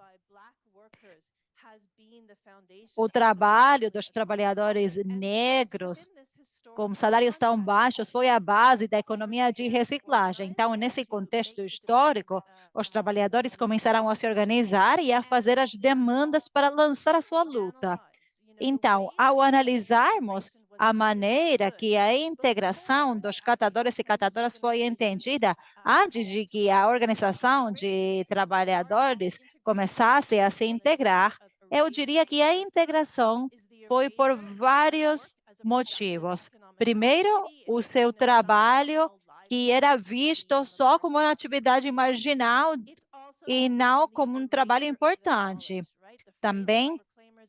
Speaker 4: o trabalho dos trabalhadores negros com salários tão baixos foi a base da economia de reciclagem. Então, nesse contexto histórico, os trabalhadores começaram a se organizar e a fazer as demandas para lançar a sua luta. Então, ao analisarmos a maneira que a integração dos catadores e catadoras foi entendida antes de que a organização de trabalhadores começasse a se integrar, eu diria que a integração foi por vários motivos. Primeiro, o seu trabalho, que era visto só como uma atividade marginal e não como um trabalho importante. Também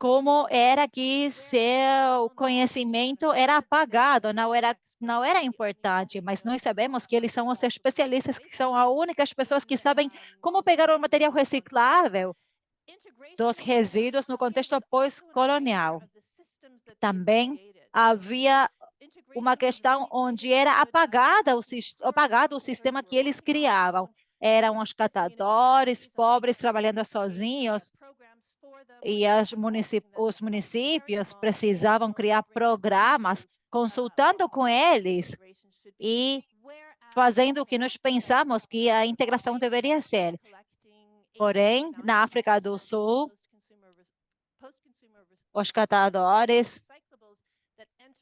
Speaker 4: como era que seu conhecimento era apagado, não era importante, mas nós sabemos que eles são os especialistas, que são as únicas pessoas que sabem como pegar o material reciclável dos resíduos no contexto pós-colonial. Também havia uma questão onde era apagado o sistema que eles criavam. Eram os catadores, pobres, trabalhando sozinhos, e os municípios precisavam criar programas, consultando com eles e fazendo o que nós pensamos que a integração deveria ser. Porém, na África do Sul, os catadores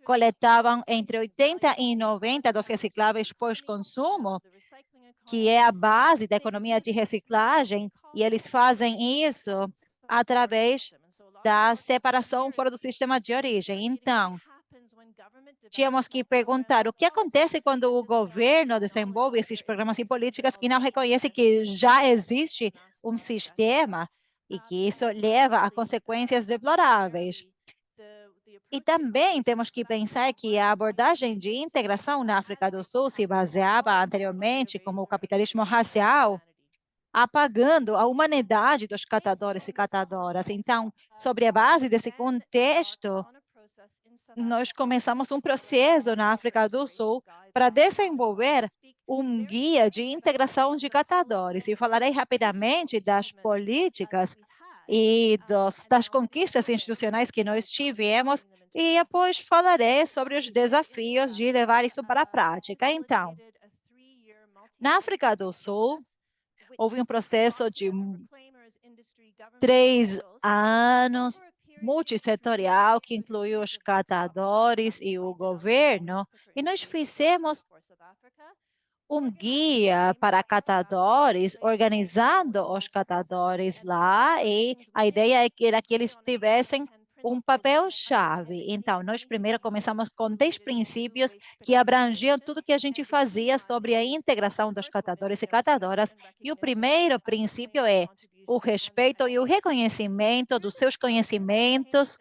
Speaker 4: coletavam entre 80 e 90 dos recicláveis pós-consumo, que é a base da economia de reciclagem, e eles fazem isso através da separação fora do sistema de origem. Então, tínhamos que perguntar o que acontece quando o governo desenvolve esses programas e políticas que não reconhecem que já existe um sistema e que isso leva a consequências deploráveis. E também temos que pensar que a abordagem de integração na África do Sul se baseava anteriormente como o capitalismo racial, apagando a humanidade dos catadores e catadoras. Então, sobre a base desse contexto, nós começamos um processo na África do Sul para desenvolver um guia de integração de catadores. E falarei rapidamente das políticas e das conquistas institucionais que nós tivemos, e depois falarei sobre os desafios de levar isso para a prática. Então, na África do Sul, houve um processo de 3 anos multissetorial que incluiu os catadores e o governo, e nós fizemos um guia para catadores, organizando os catadores lá, e a ideia era que eles tivessem um papel-chave. Então, nós primeiro começamos com 10 princípios que abrangiam tudo que a gente fazia sobre a integração dos catadores e catadoras. E o primeiro princípio é o respeito e o reconhecimento dos seus conhecimentos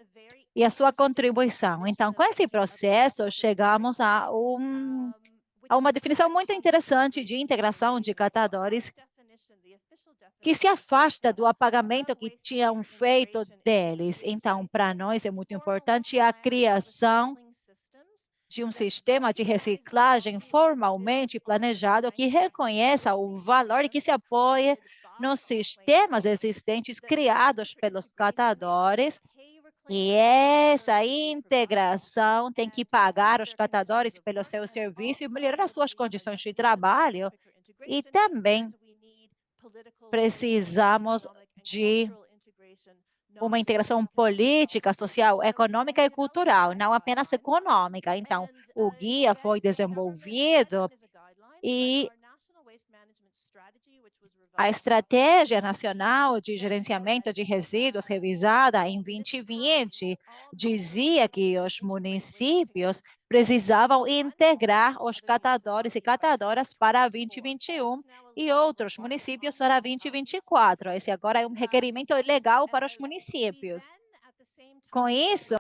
Speaker 4: e a sua contribuição. Então, com esse processo, chegamos a uma definição muito interessante de integração de catadores, que se afasta do apagamento que tinham feito deles. Então, para nós é muito importante a criação de um sistema de reciclagem formalmente planejado que reconheça o valor e que se apoie nos sistemas existentes criados pelos catadores. E essa integração tem que pagar os catadores pelo seu serviço e melhorar as suas condições de trabalho. E também precisamos de uma integração política, social, econômica e cultural, não apenas econômica. Então, o guia foi desenvolvido e a Estratégia Nacional de Gerenciamento de Resíduos, revisada em 2020, dizia que os municípios precisavam integrar os catadores e catadoras para 2021 e outros municípios para 2024. Esse agora é um requerimento legal para os municípios. Com isso,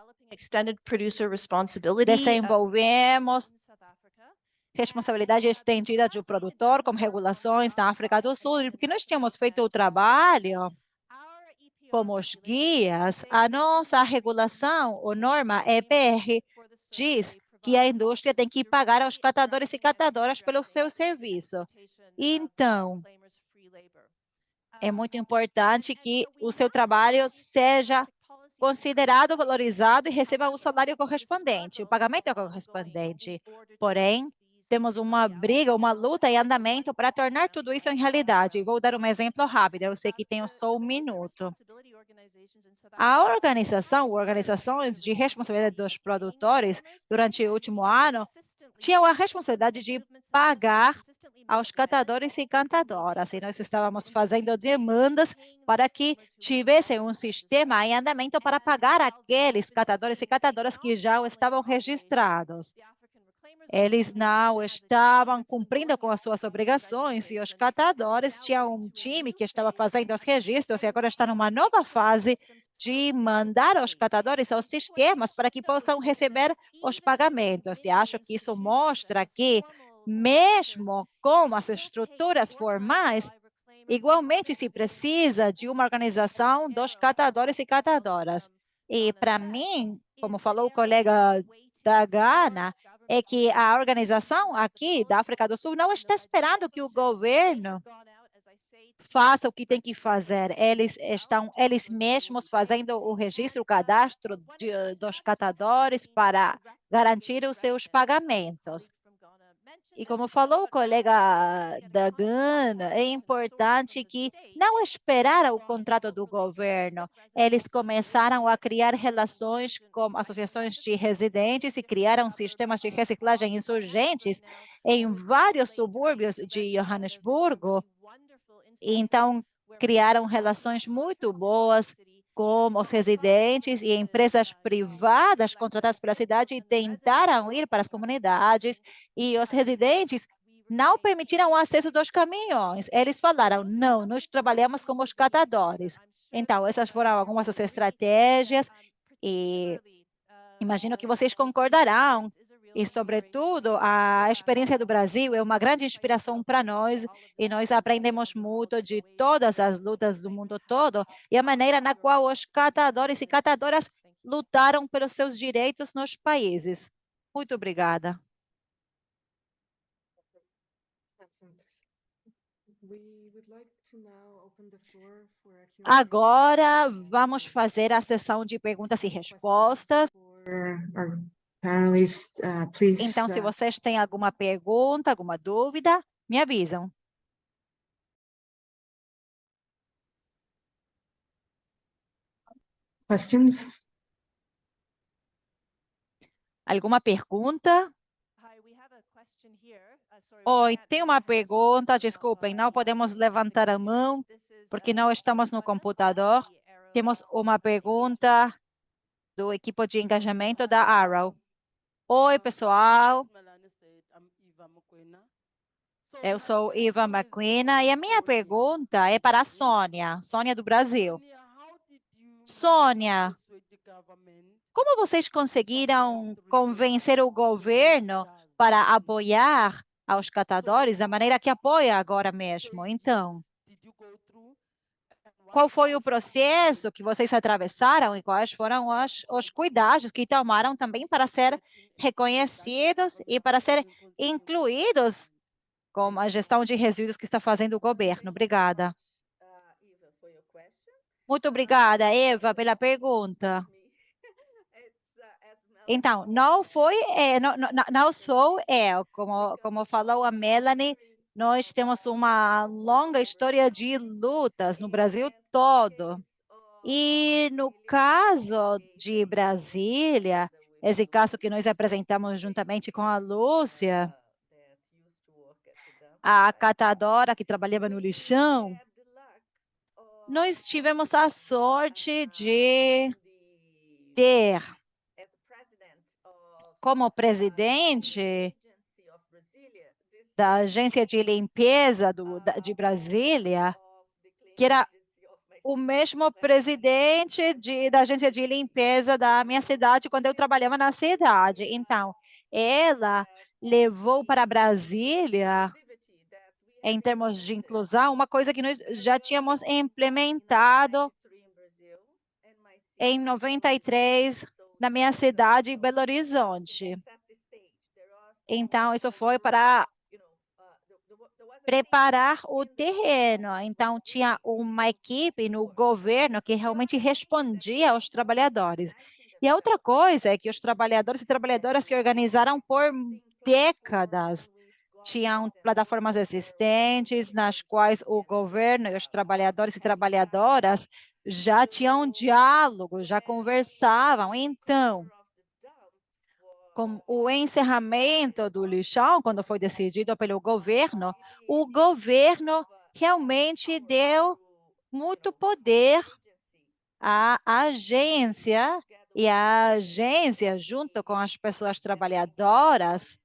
Speaker 4: desenvolvemos responsabilidade estendida do produtor, com regulações na África do Sul, porque nós tínhamos feito o trabalho como os guias. A nossa regulação, ou norma EPR, diz que a indústria tem que pagar aos catadores e catadoras pelo seu serviço. Então, é muito importante que o seu trabalho seja considerado, valorizado e receba o salário correspondente, o pagamento correspondente. Porém, temos uma briga, uma luta em andamento para tornar tudo isso em realidade. Vou dar um exemplo rápido, eu sei que tenho só 1 minuto. Organizações de responsabilidade dos produtores, durante o último ano, tinham a responsabilidade de pagar aos catadores e catadoras. E nós estávamos fazendo demandas para que tivessem um sistema em andamento para pagar aqueles catadores e catadoras que já estavam registrados. Eles não estavam cumprindo com as suas obrigações e os catadores tinham um time que estava fazendo os registros e agora está numa nova fase de mandar os catadores aos sistemas para que possam receber os pagamentos. E acho que isso mostra que, mesmo com as estruturas formais, igualmente se precisa de uma organização dos catadores e catadoras. E, para mim, como falou o colega da Gana, é que a organização aqui da África do Sul não está esperando que o governo faça o que tem que fazer. Eles estão eles mesmos fazendo o registro, o cadastro dos catadores para garantir os seus pagamentos. E como falou o colega da Gana, é importante que não esperar o contrato do governo. Eles começaram a criar relações com associações de residentes e criaram sistemas de reciclagem insurgentes em vários subúrbios de Joanesburgo. Então, criaram relações muito boas com os residentes e empresas privadas contratadas pela cidade e tentaram ir para as comunidades e os residentes não permitiram o acesso dos caminhões. Eles falaram, não, nós trabalhamos como os catadores. Então, essas foram algumas das estratégias e imagino que vocês concordarão. E, sobretudo, a experiência do Brasil é uma grande inspiração para nós e nós aprendemos muito de todas as lutas do mundo todo e a maneira na qual os catadores e catadoras lutaram pelos seus direitos nos países. Muito obrigada. Agora vamos fazer a sessão de perguntas e respostas. Então, se vocês têm alguma pergunta, alguma dúvida, me avisam.
Speaker 1: Questions?
Speaker 4: Alguma pergunta? Oi, tem uma pergunta, desculpem, não podemos levantar a mão porque não estamos no computador. Temos uma pergunta do equipe de engajamento da Arrow. Oi, pessoal. Eu sou Eva McQueen e a minha pergunta é para a Sônia do Brasil. Sônia, como vocês conseguiram convencer o governo para apoiar aos catadores da maneira que apoia agora mesmo? Então, qual foi o processo que vocês atravessaram e quais foram os cuidados que tomaram também para ser reconhecidos e para ser incluídos com a gestão de resíduos que está fazendo o governo? Obrigada. Muito obrigada, Eva, pela pergunta. Então, não sou eu, como falou a Melanie, nós temos uma longa história de lutas no Brasil todo. E no caso de Brasília, esse caso que nós apresentamos juntamente com a Lúcia, a catadora que trabalhava no lixão, nós tivemos a sorte de ter como presidente da agência de limpeza de Brasília, que era o mesmo presidente da agência de limpeza da minha cidade quando eu trabalhava na cidade. Então, ela levou para Brasília, em termos de inclusão, uma coisa que nós já tínhamos implementado em 93 na minha cidade, Belo Horizonte. Então, isso foi para preparar o terreno. Então, tinha uma equipe no governo que realmente respondia aos trabalhadores. E a outra coisa é que os trabalhadores e trabalhadoras se organizaram por décadas. Tinham plataformas existentes nas quais o governo e os trabalhadores e trabalhadoras já tinham diálogo, já conversavam. Então, com o encerramento do lixão, quando foi decidido pelo governo, o governo realmente deu muito poder à agência, e a agência, junto com as pessoas trabalhadoras,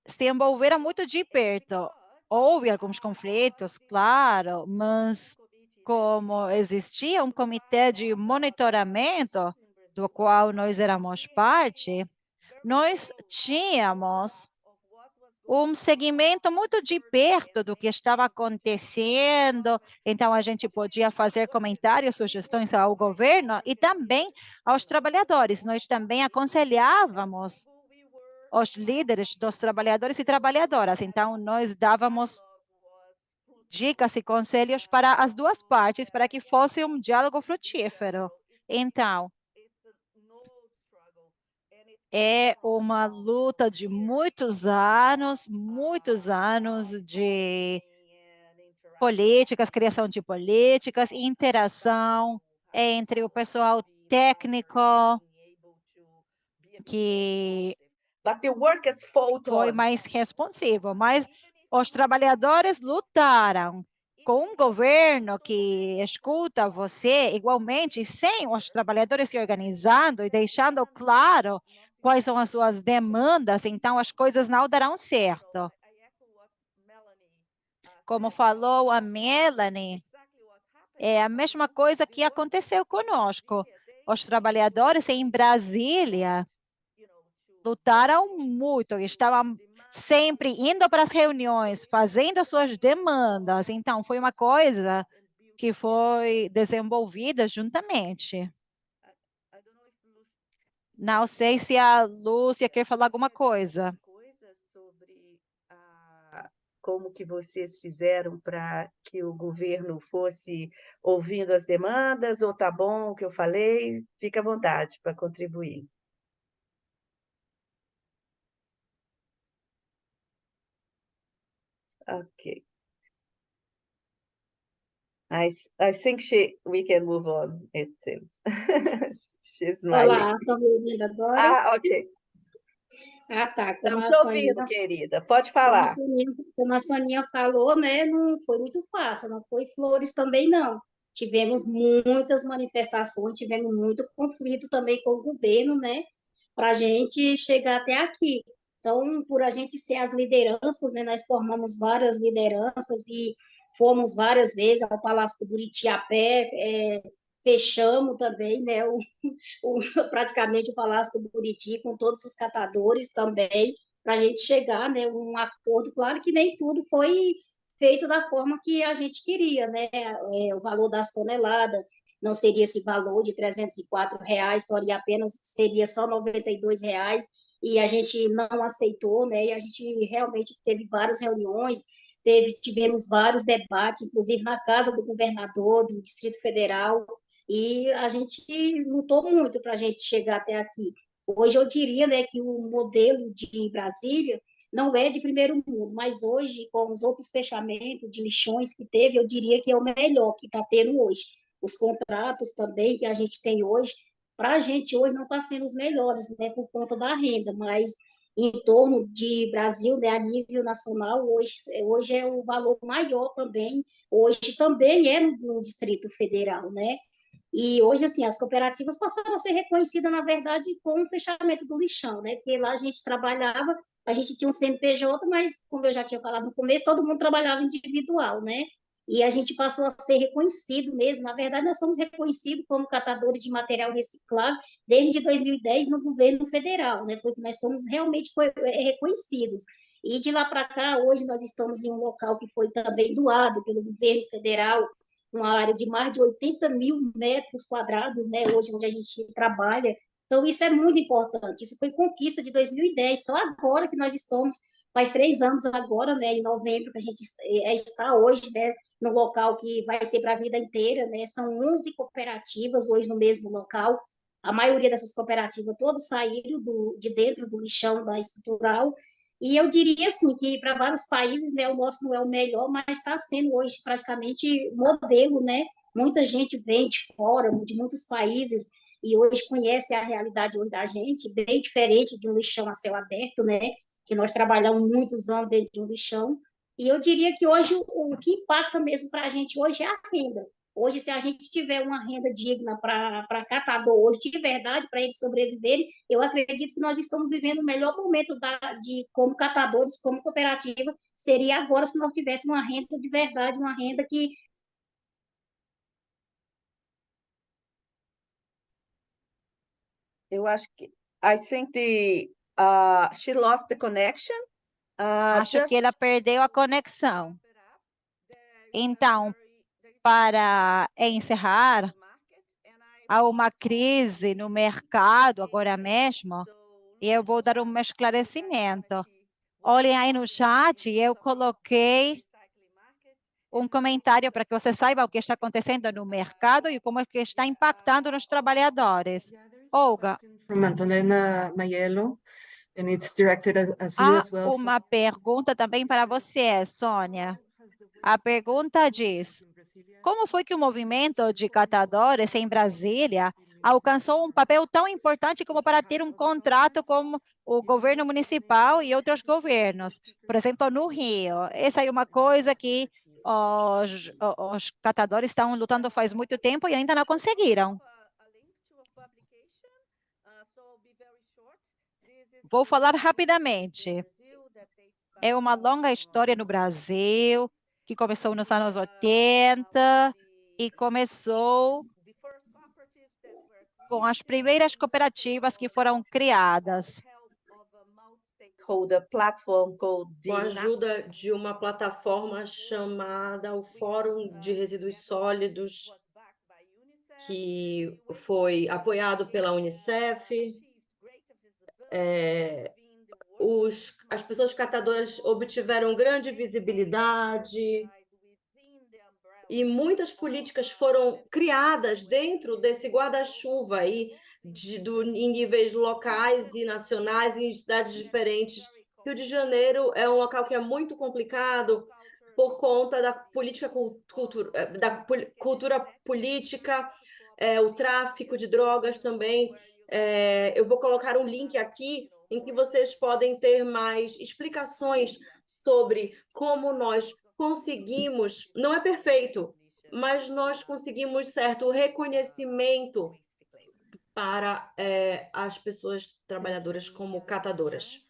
Speaker 4: se envolveram muito de perto. Houve alguns conflitos, claro, mas como existia um comitê de monitoramento, do qual nós éramos parte, nós tínhamos um segmento muito de perto do que estava acontecendo, então a gente podia fazer comentários, sugestões ao governo e também aos trabalhadores. Nós também aconselhávamos os líderes dos trabalhadores e trabalhadoras, então nós dávamos dicas e conselhos para as duas partes, para que fosse um diálogo frutífero. Então, é uma luta de muitos anos de políticas, criação de políticas, interação entre o pessoal técnico, que
Speaker 3: But the work has fought
Speaker 4: foi
Speaker 3: on.
Speaker 4: mais responsivo, mas os trabalhadores lutaram com um governo que escuta você igualmente, sem os trabalhadores se organizando e deixando claro quais são as suas demandas, então as coisas não darão certo. Como falou a Melanie, é a mesma coisa que aconteceu conosco. Os trabalhadores em Brasília lutaram muito, estavam sempre indo para as reuniões, fazendo as suas demandas. Então, foi uma coisa que foi desenvolvida juntamente. Não sei se a Lúcia quer falar alguma coisa.
Speaker 3: Sobre como que vocês fizeram para que o governo fosse ouvindo as demandas, ou tá bom o que eu falei? Fica à vontade para contribuir. Ok. I think we can move on, it seems. She's smiling.
Speaker 5: Olá, estão me ouvindo agora?
Speaker 3: Ok.
Speaker 5: Ah, tá.
Speaker 3: Estamos te ouvindo, querida. Pode falar.
Speaker 5: Como a Soninha falou, né, não foi muito fácil, não foi flores também, não. Tivemos muitas manifestações, tivemos muito conflito também com o governo, né, para a gente chegar até aqui. Então, por a gente ser as lideranças, né, nós formamos várias lideranças e fomos várias vezes ao Palácio do Buriti a pé, fechamos também, né, praticamente o Palácio do Buriti com todos os catadores também, para a gente chegar, né, um acordo. Claro que nem tudo foi feito da forma que a gente queria, né? O valor das toneladas não seria esse valor de R$ 304, seria só R$ 92, e a gente não aceitou, né? E a gente realmente teve várias reuniões, tivemos vários debates, inclusive na casa do governador do Distrito Federal, e a gente lutou muito para a gente chegar até aqui. Hoje eu diria, né, que o modelo de Brasília não é de primeiro mundo, mas hoje, com os outros fechamentos de lixões que teve, eu diria que é o melhor que está tendo hoje. Os contratos também que a gente tem hoje, para a gente hoje não está sendo os melhores, né, por conta da renda, mas em torno de Brasil, né, a nível nacional, hoje é o valor maior também, hoje também é no Distrito Federal, né? E hoje, assim, as cooperativas passaram a ser reconhecidas, na verdade, com o fechamento do lixão, né? Porque lá a gente trabalhava, a gente tinha um CNPJ, mas, como eu já tinha falado no começo, todo mundo trabalhava individual, né? E a gente passou a ser reconhecido mesmo. Na verdade, nós somos reconhecidos como catadores de material reciclável desde 2010 no governo federal, né? Foi que nós somos realmente reconhecidos. E de lá para cá, hoje nós estamos em um local que foi também doado pelo governo federal, uma área de mais de 80 mil metros quadrados, né, hoje onde a gente trabalha. Então, isso é muito importante. Isso foi conquista de 2010, só agora que nós estamos, faz 3 anos agora, né, em novembro, que a gente está hoje, né, no local que vai ser para a vida inteira, né, são 11 cooperativas hoje no mesmo local. A maioria dessas cooperativas todas saíram de dentro do lixão da estrutural. E eu diria assim que para vários países, né, o nosso não é o melhor, mas está sendo hoje praticamente modelo, né? Muita gente vem de fora, de muitos países, e hoje conhece a realidade hoje da gente, bem diferente de um lixão a céu aberto, né? Que nós trabalhamos muitos anos dentro de um lixão. E eu diria que hoje o que impacta mesmo para a gente hoje é a renda. Hoje, se a gente tiver uma renda digna para catador hoje, de verdade, para eles sobreviverem, eu acredito que nós estamos vivendo o melhor momento como catadores, como cooperativa, seria agora se nós tivéssemos uma renda de verdade, uma renda que
Speaker 3: Eu acho que I think she lost the connection.
Speaker 4: Acho que ela perdeu a conexão. Então, para encerrar, há uma crise no mercado agora mesmo, e eu vou dar um esclarecimento. Olhem aí no chat, eu coloquei um comentário para que você saiba o que está acontecendo no mercado e como é que está impactando nos trabalhadores. Olga,
Speaker 1: From Antonella Maiello, and it's directed at you
Speaker 4: há
Speaker 1: as well.
Speaker 4: uma pergunta também para você, Sônia. A pergunta diz: como foi que o movimento de catadores em Brasília alcançou um papel tão importante como para ter um contrato com o governo municipal e outros governos? Por exemplo, no Rio. Essa é uma coisa que os catadores estão lutando faz muito tempo e ainda não conseguiram. Vou falar rapidamente. É uma longa história no Brasil, que começou nos anos 80 e começou com as primeiras cooperativas que foram criadas.
Speaker 3: Com
Speaker 2: a ajuda de uma plataforma chamada o Fórum de Resíduos Sólidos, que foi apoiado pela Unicef. As pessoas catadoras obtiveram grande visibilidade e muitas políticas foram criadas dentro desse guarda-chuva aí, em níveis locais e nacionais, em cidades diferentes. Rio de Janeiro é um local que é muito complicado por conta da cultura política, o tráfico de drogas também. Eu vou colocar um link aqui em que vocês podem ter mais explicações sobre como nós conseguimos, não é perfeito, mas nós conseguimos certo reconhecimento para as pessoas trabalhadoras como catadoras.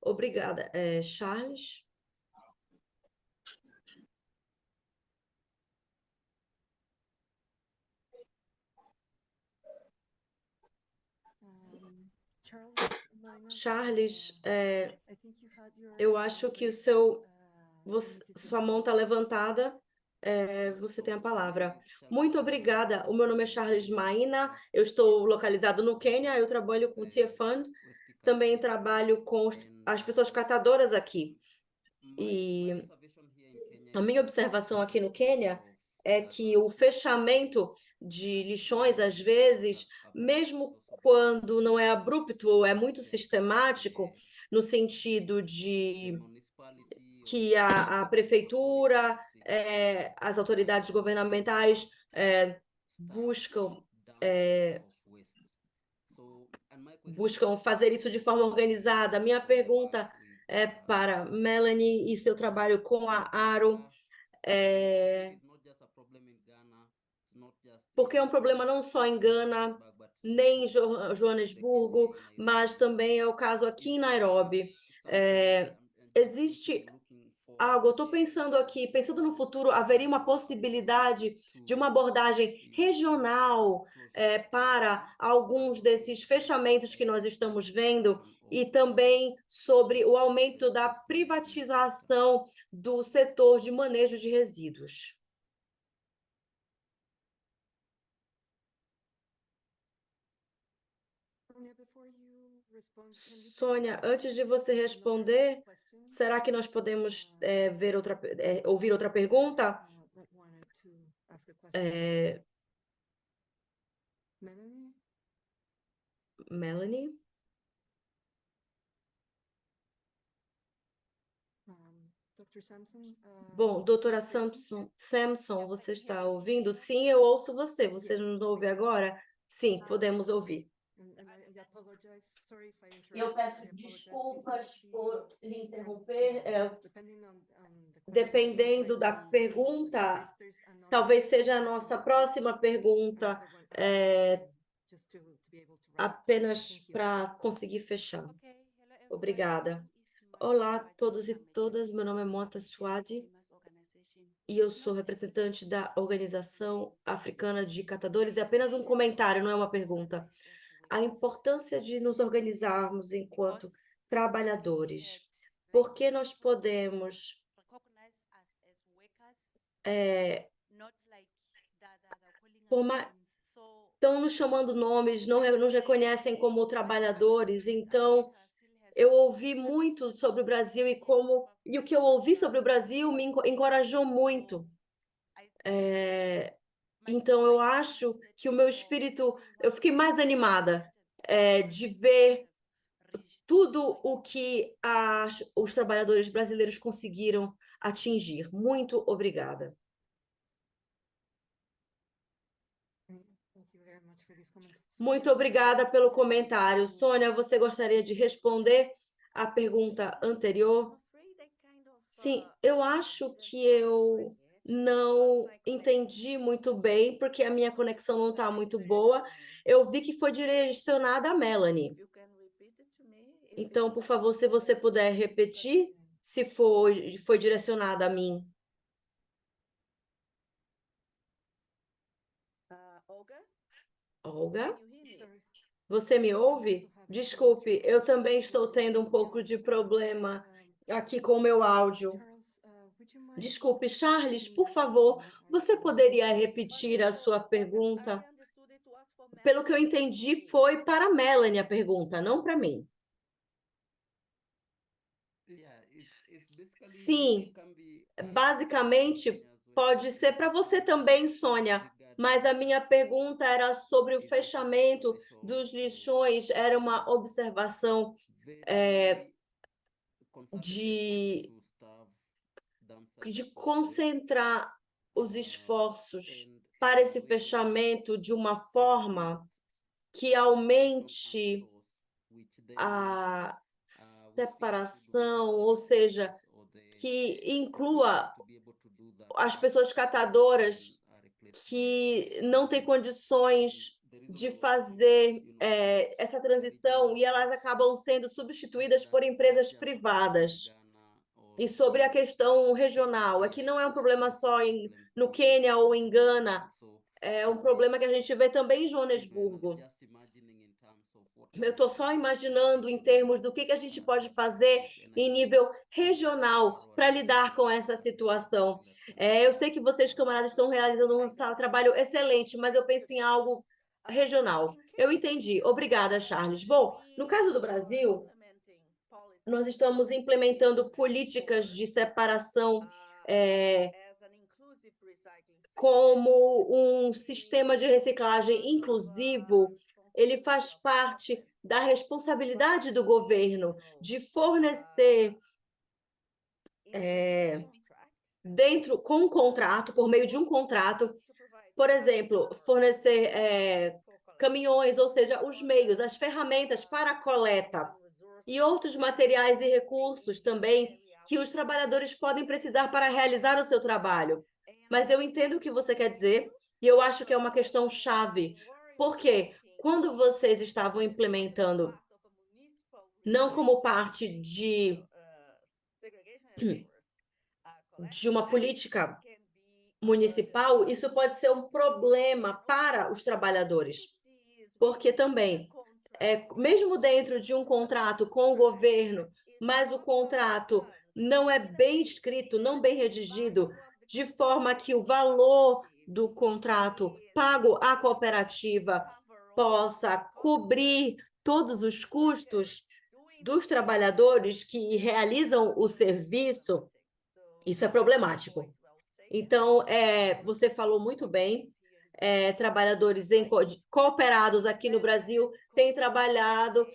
Speaker 2: Obrigada. Charles? Charles, eu acho que sua mão está levantada. Você tem a palavra. Muito obrigada. O meu nome é Charles Maina. Eu estou localizado no Quênia. Eu trabalho com o Tia Fund. Também trabalho com as pessoas catadoras aqui. E a minha observação aqui no Quênia é que o fechamento de lixões, às vezes, mesmo quando não é abrupto, é muito sistemático, no sentido de que a prefeitura, as autoridades governamentais buscam fazer isso de forma organizada. Minha pergunta é para Melanie e seu trabalho com a Aro, porque é um problema não só em Gana, nem em Joanesburgo, mas também é o caso aqui em Nairobi. Existe algo, eu estou pensando aqui, pensando no futuro, haveria uma possibilidade de uma abordagem regional para alguns desses fechamentos que nós estamos vendo e também sobre o aumento da privatização do setor de manejo de resíduos. Sônia, antes de você responder, será que nós podemos ouvir outra pergunta? Melanie? Bom, doutora Samson, você está ouvindo? Sim, eu ouço você. Você nos ouve agora? Sim, podemos ouvir. Eu peço desculpas por lhe interromper. Dependendo da pergunta, talvez seja a nossa próxima pergunta, apenas para conseguir fechar. Obrigada. Olá, todos e todas. Meu nome é Mota Suadi e eu sou representante da Organização Africana de Catadores. É apenas um comentário, não é uma pergunta. A importância de nos organizarmos enquanto trabalhadores. Por que nós podemos estão nos chamando nomes, não nos reconhecem como trabalhadores, então eu ouvi muito sobre o Brasil e o que eu ouvi sobre o Brasil me encorajou muito. Então eu acho que o meu espírito, eu fiquei mais animada de ver tudo o que os trabalhadores brasileiros conseguiram atingir. Muito obrigada. Muito obrigada pelo comentário. Sônia, você gostaria de responder à pergunta anterior? Sim, eu acho que eu não entendi muito bem, porque a minha conexão não está muito boa. Eu vi que foi direcionada a Melanie. Então, por favor, se você puder repetir, se foi direcionada a mim. Olga? Você me ouve? Desculpe, eu também estou tendo um pouco de problema aqui com o meu áudio. Desculpe, Charles, por favor, você poderia repetir a sua pergunta? Pelo que eu entendi, foi para a Melanie a pergunta, não para mim. Sim, basicamente pode ser para você também, Sônia, mas a minha pergunta era sobre o fechamento dos lixões, era uma observação de concentrar os esforços para esse fechamento de uma forma que aumente a separação, ou seja, que inclua as pessoas catadoras que não têm condições de fazer essa transição e elas acabam sendo substituídas por empresas privadas. E sobre a questão regional, aqui não é um problema só no Quênia ou em Gana, é um problema que a gente vê também em Joanesburgo. Eu estou só imaginando em termos do que a gente pode fazer em nível regional para lidar com essa situação. Eu sei que vocês, camaradas, estão realizando um trabalho excelente, mas eu penso em algo regional. Eu entendi. Obrigada, Charles. Bom, no caso do Brasil, nós estamos implementando políticas de separação como um sistema de reciclagem inclusivo. Ele faz parte da responsabilidade do governo de fornecer com um contrato, por meio de um contrato, por exemplo, fornecer caminhões, ou seja, os meios, as ferramentas para a coleta e outros materiais e recursos também que os trabalhadores podem precisar para realizar o seu trabalho. Mas eu entendo o que você quer dizer e eu acho que é uma questão chave, porque quando vocês estavam implementando, não como parte de uma política municipal, isso pode ser um problema para os trabalhadores, porque também, mesmo dentro de um contrato com o governo, mas o contrato não é bem escrito, não bem redigido, de forma que o valor do contrato pago à cooperativa possa cobrir todos os custos dos trabalhadores que realizam o serviço, isso é problemático. Então, você falou muito bem, trabalhadores cooperados aqui no Brasil têm trabalhado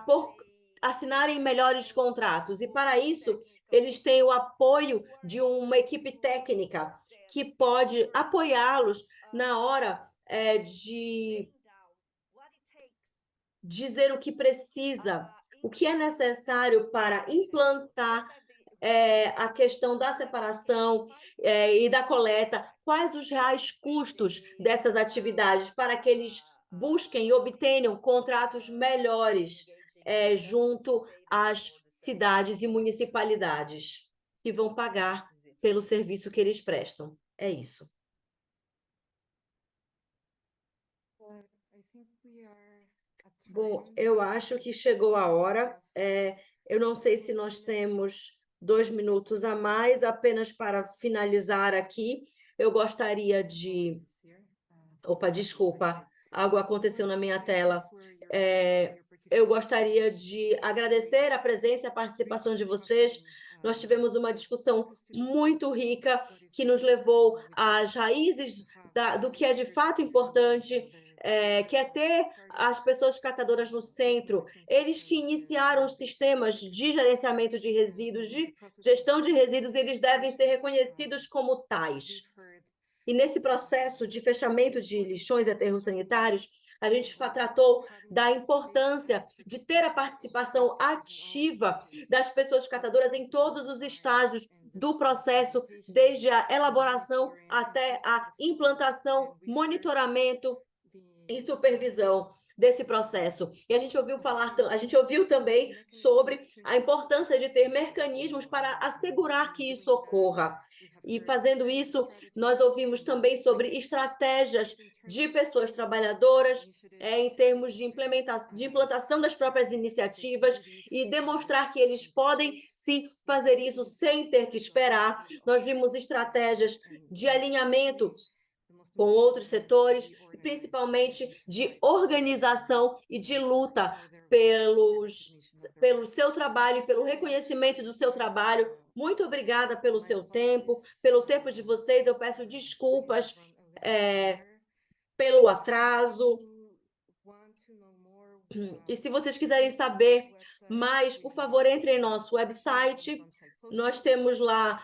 Speaker 2: por assinarem melhores contratos, e para isso eles têm o apoio de uma equipe técnica que pode apoiá-los na hora dizer o que precisa, o que é necessário para implantar a questão da separação e da coleta, quais os reais custos dessas atividades para que eles busquem e obtenham contratos melhores junto às cidades e municipalidades que vão pagar pelo serviço que eles prestam. É isso. Bom, eu acho que chegou a hora. Eu não sei se nós temos 2 minutos a mais, apenas para finalizar aqui. Eu gostaria de... Opa, desculpa, algo aconteceu na minha tela. Eu gostaria de agradecer a presença e a participação de vocês. Nós tivemos uma discussão muito rica que nos levou às raízes do que é de fato importante, que é ter as pessoas catadoras no centro. Eles que iniciaram os sistemas de gerenciamento de resíduos, de gestão de resíduos, eles devem ser reconhecidos como tais. E nesse processo de fechamento de lixões e aterros sanitários, a gente tratou da importância de ter a participação ativa das pessoas catadoras em todos os estágios do processo, desde a elaboração até a implantação, monitoramento e supervisão desse processo. E a gente ouviu também sobre a importância de ter mecanismos para assegurar que isso ocorra. E fazendo isso, nós ouvimos também sobre estratégias de pessoas trabalhadoras em termos de implantação das próprias iniciativas e demonstrar que eles podem, sim, fazer isso sem ter que esperar. Nós vimos estratégias de alinhamento com outros setores, principalmente de organização e de luta pelo seu trabalho e pelo reconhecimento do seu trabalho. Muito obrigada pelo seu tempo, pelo tempo de vocês. Eu peço desculpas pelo atraso. E se vocês quiserem saber mais, por favor, entrem em nosso website. Nós temos lá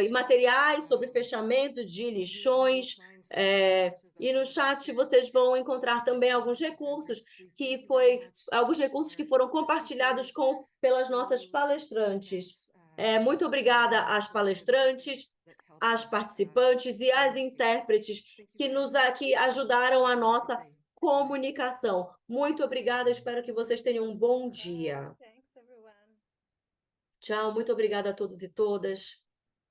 Speaker 2: materiais sobre fechamento de lixões, e no chat vocês vão encontrar também alguns recursos que foram compartilhados pelas nossas palestrantes. Muito obrigada às palestrantes, às participantes e às intérpretes que ajudaram a nossa comunicação. Muito obrigada, espero que vocês tenham um bom dia. Tchau, muito obrigada a todos e todas.